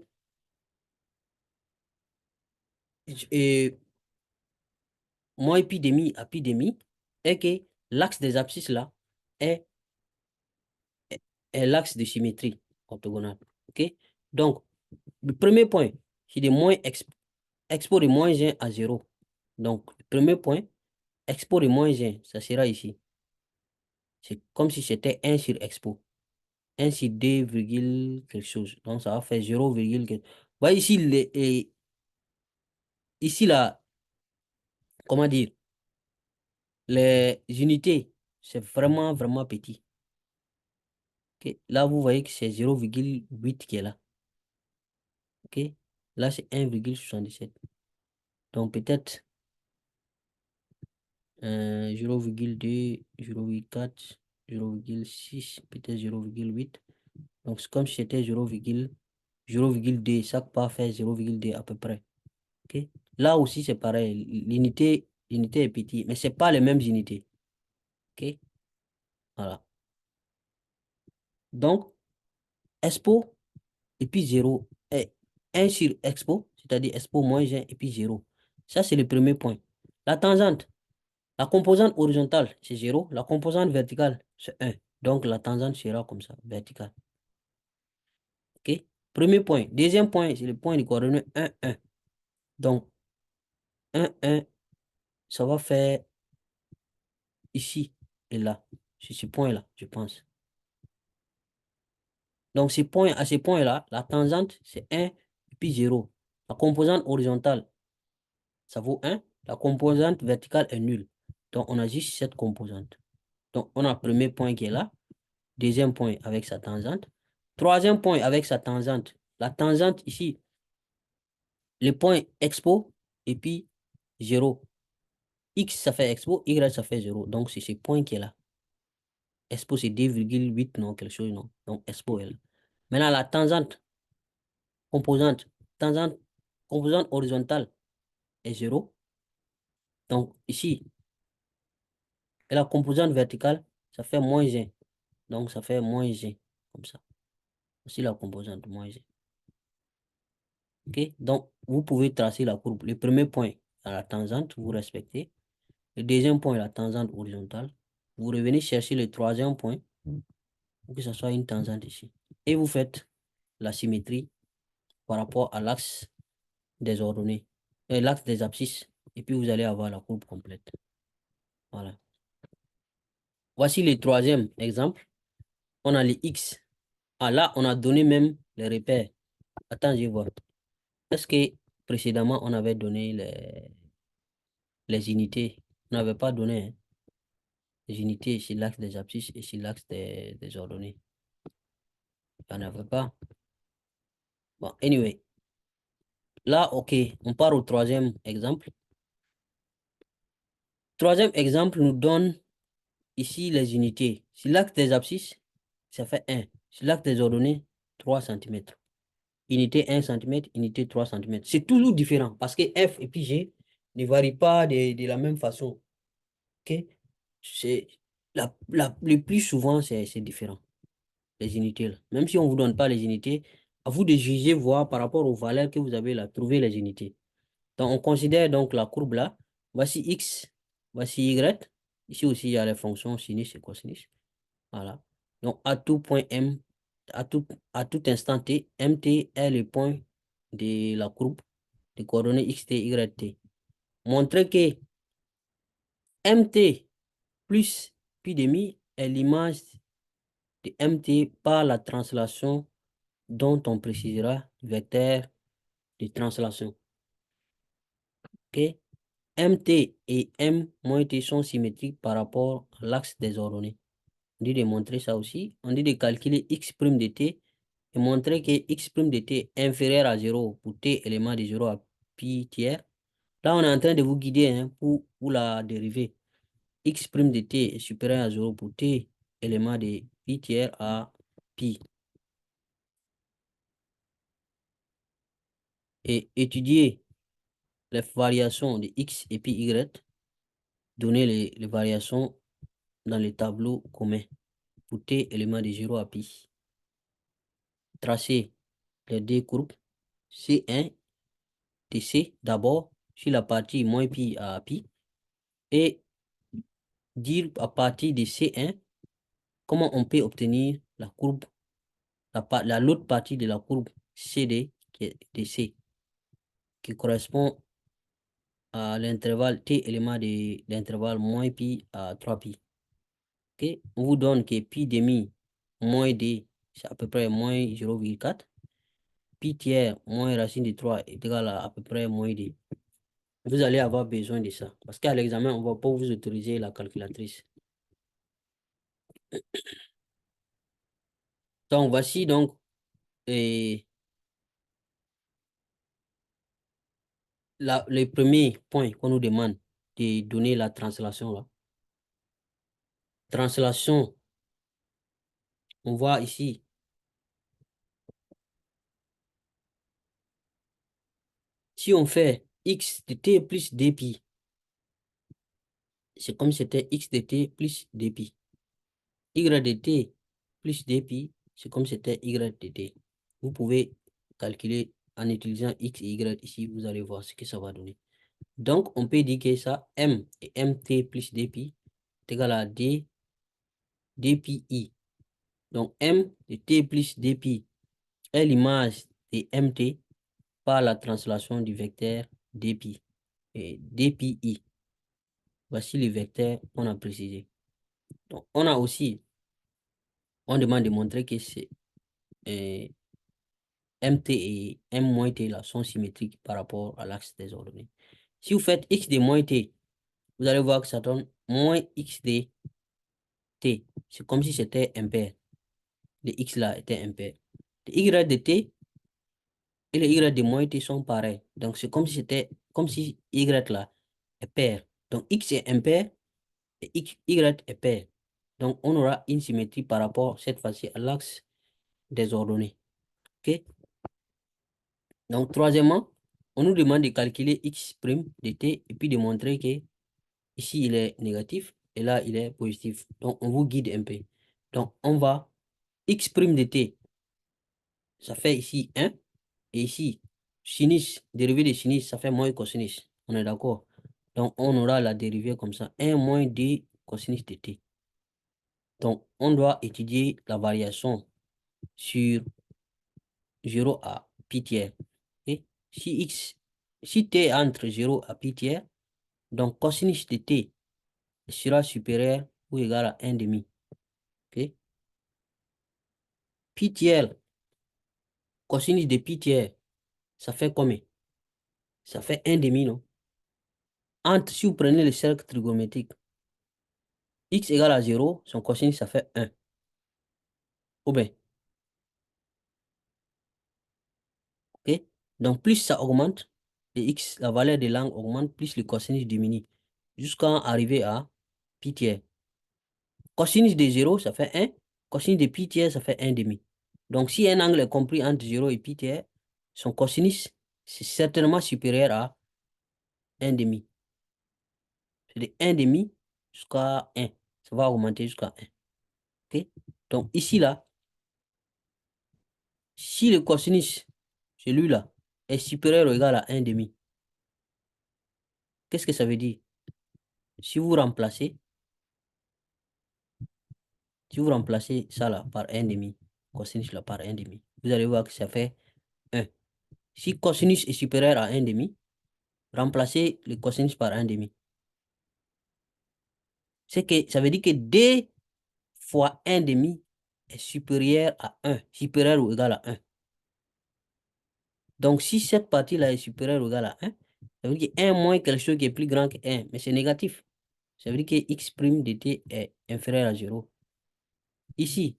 moins pi demi à pi demi et que l'axe des abscisses là est, est l'axe de symétrie orthogonale. Ok? Donc, le premier point, c'est de moins expo de moins 1 à 0. Donc, le premier point, expo de moins 1, ça sera ici. C'est comme si c'était 1 sur expo. 1 sur D, quelque chose. Donc, ça va faire 0, quelque... Voyez ici, ici, là, comment dire, les unités, c'est vraiment, vraiment petit. Ok. Là, vous voyez que c'est 0,8 qui est là. Ok. Là, c'est 1,77. Donc, peut-être 0,2, 0,4, 0,6, peut-être 0,8. Donc, c'est comme si c'était 0,2. Chaque part fait 0,2 à peu près. Ok. Là aussi, c'est pareil. L'unité est petite, mais ce n'est pas les mêmes unités. Ok. Voilà. Donc, Expo et puis 0 est 1 sur Expo, c'est-à-dire Expo moins 1 et puis 0. Ça, c'est le premier point. La tangente, la composante horizontale, c'est 0. La composante verticale, c'est 1. Donc, la tangente sera comme ça, verticale. OK? Premier point. Deuxième point, c'est le point de coordonnées 1, 1. Donc, 1, 1, ça va faire ici et là. C'est ce point-là, je pense. Donc, à ce point-là, la tangente, c'est 1 et puis 0. La composante horizontale, ça vaut 1. La composante verticale est nulle. Donc, on a juste cette composante. Donc, on a le premier point qui est là. Deuxième point avec sa tangente. Troisième point avec sa tangente. La tangente ici, le point expo et puis 0. X, ça fait expo, Y, ça fait 0. Donc, c'est ce point qui est là. Expo, c'est 2,8, non, quelque chose, non. Donc, expo est là. Maintenant, la tangente, composante, tangente, composante horizontale est 0. Donc, ici, et la composante verticale, ça fait moins 1. Donc, ça fait moins 1, comme ça. Ici, la composante, moins 1. OK? Donc, vous pouvez tracer la courbe. Le premier point, à la tangente, vous respectez. Le deuxième point, la tangente horizontale. Vous revenez chercher le troisième point pour que ce soit une tangente ici. Et vous faites la symétrie par rapport à l'axe des ordonnées, l'axe des abscisses. Et puis, vous allez avoir la courbe complète. Voilà. Voici le troisième exemple. On a les X. Ah, là, on a donné même les repères. Attends, je vois. Est-ce que précédemment, on avait donné les unités? On n'avait pas donné, hein, les unités sur l'axe des abscisses et sur l'axe des ordonnées. On n'avait pas. Bon, anyway. Là, OK, on part au troisième exemple. Troisième exemple nous donne ici les unités. Sur l'axe des abscisses, ça fait 1. Sur l'axe des ordonnées, 3 cm. Unité 1 cm, unité 3 cm. C'est toujours différent parce que F et puis G ne varient pas de la même façon. OK? C'est le plus souvent, c'est différent, les unités là. Même si on ne vous donne pas les unités, à vous de juger, voir par rapport aux valeurs que vous avez là, trouver les unités. Donc, on considère donc la courbe là. Voici X, voici Y. Ici aussi, il y a les fonctions sinus et cosinus. Voilà. Donc, à tout point M, à tout instant T, MT est le point de la courbe de coordonnées X, T, Y, T. Montrer que MT plus pi demi est l'image de MT par la translation dont on précisera le vecteur de translation. OK? MT et M moins T sont symétriques par rapport à l'axe des ordonnées. On dit de montrer ça aussi. On dit de calculer X' de T et montrer que X' de T est inférieur à 0 pour T élément de 0 à pi tiers. Là, on est en train de vous guider, hein, pour la dérivée. X' de T est supérieur à 0 pour T élément de pi tiers à pi. Et étudier les variations de X et puis Y, donner les variations dans les tableaux communs pour T élément de 0 à pi. Tracer les deux courbes C1 et C d'abord sur la partie moins pi à pi et dire à partir de C1 comment on peut obtenir la courbe, l'autre partie de la courbe CD de C qui correspond à l'intervalle T élément de l'intervalle moins pi à 3 pi. Okay? On vous donne que pi demi moins D, c'est à peu près moins 0,4. Pi tiers moins racine de 3 est égal à peu près moins 2. Vous allez avoir besoin de ça. Parce qu'à l'examen, on ne va pas vous autoriser la calculatrice. Donc, voici donc les premiers points qu'on nous demande de donner la translation là. Translation, on voit ici. Si on fait x de t plus dpi, c'est comme si c'était x de t plus dpi. Y de t plus dpi, c'est comme si c'était y de t. Vous pouvez calculer en utilisant x et y ici, vous allez voir ce que ça va donner. Donc, on peut dire que ça, m et mt plus dpi est égal à d dpi. Donc, m de t plus dpi est l'image de mt par la translation du vecteur dpi et dpi. Voici le vecteur qu'on a précisé. Donc, on demande de montrer que c'est mt et m-t là sont symétriques par rapport à l'axe des ordonnées. Si vous faites x de moins t, vous allez voir que ça donne moins x de t. C'est comme si c'était impair. Le x là était impair. Le y de t et le y de moins t sont pareils. Donc, c'est comme si y là est pair. Donc, x est impair et y est pair. Donc, on aura une symétrie par rapport, cette fois-ci, à l'axe des ordonnées. OK? Donc, troisièmement, on nous demande de calculer x' de t et puis de montrer que ici, il est négatif et là, il est positif. Donc, on vous guide un peu. Donc, on va x' de t, ça fait ici 1. Et ici, sinus, dérivée de sinus, ça fait moins cosinus. On est d'accord? Donc, on aura la dérivée comme ça. 1 moins 2 cosinus de t. Donc, on doit étudier la variation sur 0 à pi tiers. Et si t est entre 0 à pi tiers, donc cosinus de t sera supérieur ou égal à 1 demi. OK? Pi tiers, cosinus de pi tiers, ça fait combien? Ça fait 1 demi, non? Si vous prenez le cercle trigonométrique, x égale à 0, son cosinus, ça fait 1. Ou bien, OK? Donc, plus ça augmente, la valeur de l'angle augmente, plus le cosinus diminue, jusqu'à arriver à pi tiers. Cosinus de 0, ça fait 1. Cosinus de pi tiers, ça fait 1 demi. Donc, si un angle est compris entre 0 et pi tiers, son cosinus, c'est certainement supérieur à 1 demi. C'est de 1 demi jusqu'à 1. Ça va augmenter jusqu'à 1. OK? Donc, ici, là, si le cosinus, celui-là, est supérieur ou égal à 1 demi, qu'est-ce que ça veut dire? Si vous remplacez, ça là par 1 demi, cosinus là par 1 demi, vous allez voir que ça fait 1. Si cosinus est supérieur à 1 demi, remplacez le cosinus par 1 demi. Ça veut dire que 2 fois 1 demi est supérieur à 1, supérieur ou égal à 1. Donc, si cette partie-là est supérieure ou égale à 1, ça veut dire que 1 moins quelque chose qui est plus grand que 1, mais c'est négatif. Ça veut dire que x' de t est inférieur à 0. Ici,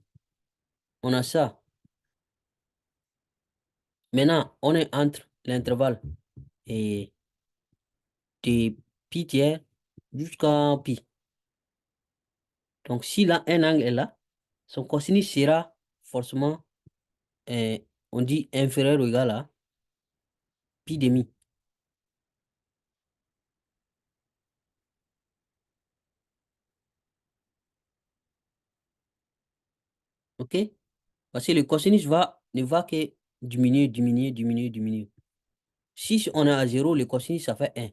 on a ça. Maintenant, on est entre l'intervalle et de pi tiers jusqu'à pi. Donc, si là, un angle est là, son cosinus sera forcément, on dit inférieur ou égal à pi demi. OK? Parce que le cosinus ne va que diminuer, diminuer, diminuer, diminuer. Si on est à 0, le cosinus, ça fait 1.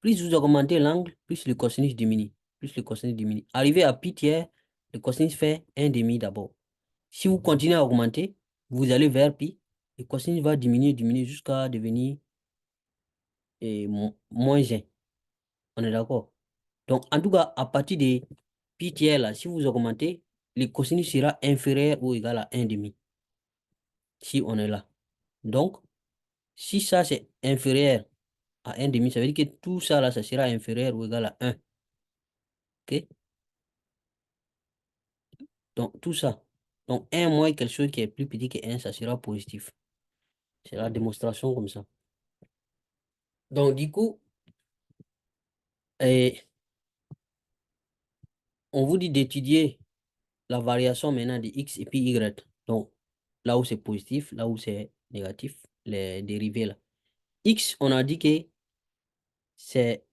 Plus vous augmentez l'angle, plus le cosinus diminue. Plus le cosinus diminue. Arrivé à pi tiers, le cosinus fait 1 demi d'abord. Si vous continuez à augmenter, vous allez vers pi, le cosinus va diminuer, diminuer jusqu'à devenir moins 1. On est d'accord? Donc, en tout cas, à partir de pi tiers, là, si vous augmentez, le cosinus sera inférieur ou égal à 1 demi. si on est là. Donc, si ça c'est inférieur à 1,5, ça veut dire que tout ça là, ça sera inférieur ou égal à 1. OK? Donc, tout ça. Donc, 1 moins quelque chose qui est plus petit que 1, ça sera positif. C'est la démonstration comme ça. Donc, du coup, eh, on vous dit d'étudier la variation maintenant de x et puis y. Donc, là où c'est positif, là où c'est négatif, les dérivés là. X, on a dit que c'est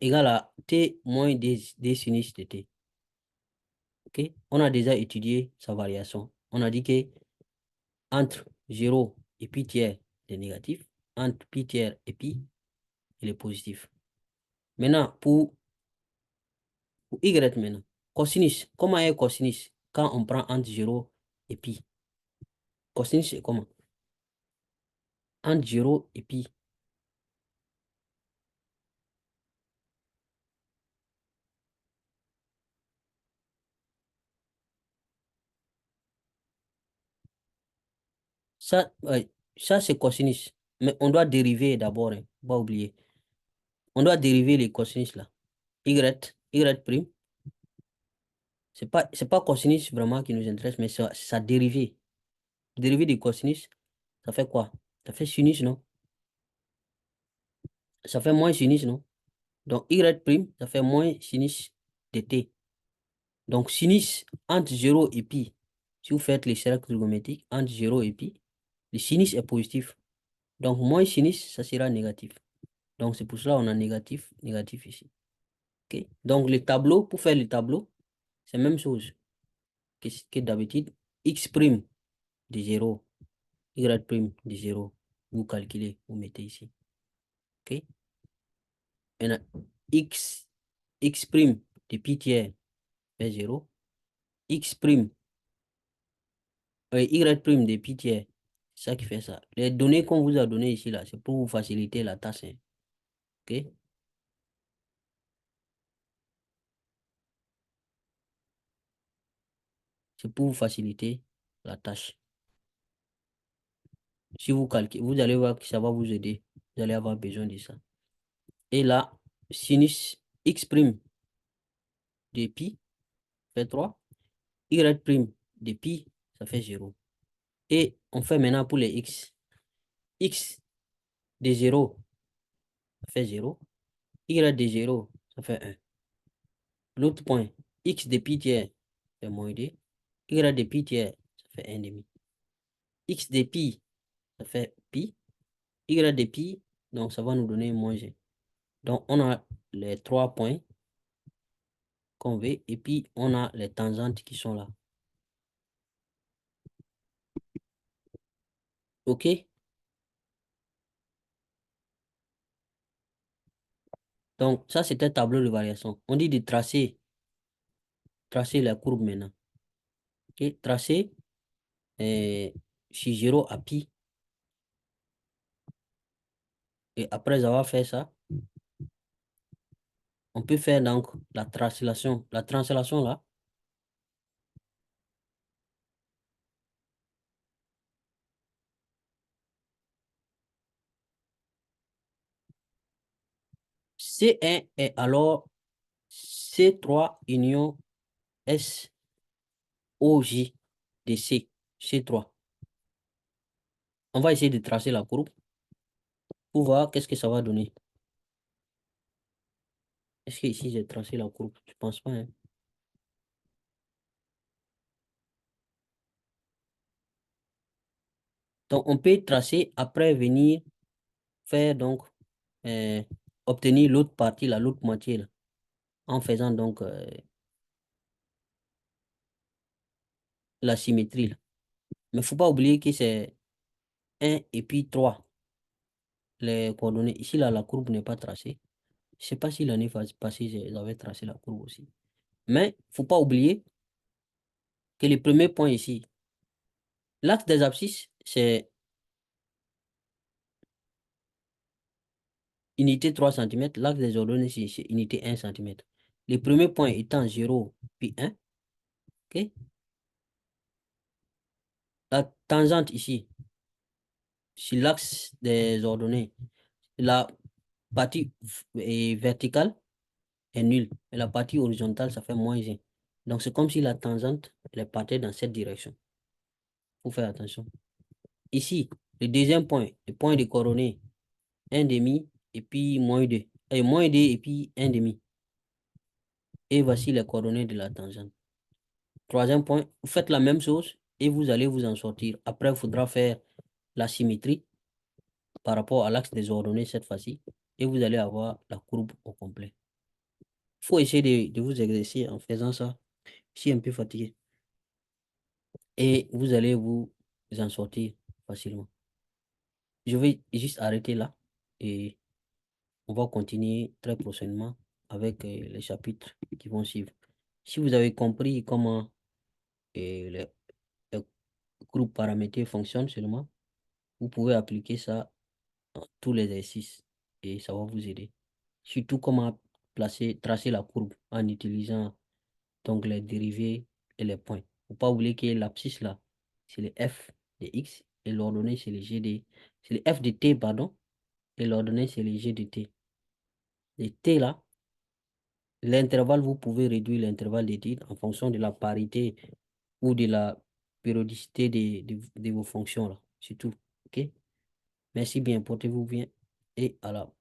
égal à t moins d sinus de t. OK? On a déjà étudié sa variation. On a dit que entre 0 et pi tiers, c'est négatif. Entre pi tiers et pi, il est positif. Maintenant, pour y maintenant, cosinus. Comment est cosinus quand on prend entre 0 et pi? Cosinus, c'est comment? Entre 0 et pi. Ça, ouais, ça c'est cosinus. Mais on doit dériver d'abord, hein, pas oublier. On doit dériver les cosinus là. Y prime. C'est pas cosinus vraiment qui nous intéresse, mais c'est sa dérivée. Dérivée du cosinus, ça fait quoi? Ça fait sinus, non? Ça fait moins sinus, non? Donc, Y prime, ça fait moins sinus de t. Donc, sinus entre 0 et pi, si vous faites les cercles trigonométriques, entre 0 et pi, le sinus est positif. Donc, moins sinus, ça sera négatif. Donc, c'est pour cela qu'on a négatif, négatif ici. OK? Donc, le tableau, pour faire le tableau, c'est la même chose que d'habitude. X prime de 0, Y prime de 0. Vous calculez, vous mettez ici. OK? Maintenant, X prime de pi tiers fait 0. X prime, Y prime de pi tiers, c'est ça qui fait ça. Les données qu'on vous a données ici, là, c'est pour vous faciliter la tâche, hein. OK? C'est pour vous faciliter la tâche. Si vous calculez, vous allez voir que ça va vous aider. Vous allez avoir besoin de ça. Et là, sinus X prime de pi fait 3. Y prime de pi, ça fait 0. Et on fait maintenant pour les X. X de 0, ça fait 0. Y de 0, ça fait 1. L'autre point, X de pi tiers, c'est moins 2. Y de pi tiers, ça fait 1,5. X de pi, ça fait pi. Y de pi, donc ça va nous donner moins g. Donc on a les 3 points qu'on veut et puis on a les tangentes qui sont là. OK? Donc ça, c'est un tableau de variation. On dit de tracer la courbe maintenant. OK? Tracer chez 0 à pi. Et après avoir fait ça, on peut faire donc la translation. La translation là, C1 est alors C3 union SOJ de C3. On va essayer de tracer la courbe pour voir qu'est-ce que ça va donner. Est-ce que ici j'ai tracé la courbe? Je pense pas, hein. Donc on peut tracer après venir faire donc euh, obtenir l'autre partie, l'autre moitié là, en faisant donc la symétrie là. Mais il ne faut pas oublier que c'est 1 et puis 3 les coordonnées. Ici là, la courbe n'est pas tracée. Je ne sais pas si l'année passée, j'avais tracé la courbe aussi. Mais il ne faut pas oublier que le premier point ici, l'axe des abscisses, c'est unité 3 cm. L'axe des ordonnées, c'est unité 1 cm. Le premier point étant 0 puis 1. OK? 1 puis 1. La tangente ici, sur l'axe des ordonnées, la partie verticale est nulle. Et la partie horizontale, ça fait moins 1. Donc, c'est comme si la tangente, elle partait dans cette direction. Il faut faire attention. Ici, le deuxième point, le point de coordonnées, 1,5 et puis -2. Et -2 et puis 1,5. Et voici les coordonnées de la tangente. Troisième point, vous faites la même chose et vous allez vous en sortir. Après, il faudra faire la symétrie par rapport à l'axe des ordonnées cette fois-ci. Et vous allez avoir la courbe au complet. Il faut essayer de vous exercer en faisant ça. Je suis un peu fatigué. Et vous allez vous en sortir facilement. Je vais juste arrêter là et on va continuer très prochainement avec les chapitres qui vont suivre. Si vous avez compris comment les groupes paramétrés fonctionnent seulement, vous pouvez appliquer ça dans tous les exercices et ça va vous aider. Surtout comment tracer la courbe en utilisant donc les dérivés et les points. Il ne faut pas oublier que l'abscisse là, c'est le f de x et l'ordonnée c'est le g de... C'est le f de t, pardon, et l'ordonnée c'est le g de t. Et t là, l'intervalle, vous pouvez réduire l'intervalle de t en fonction de la parité ou de la périodicité de vos fonctions là. C'est tout. OK? Merci bien, portez-vous bien et à la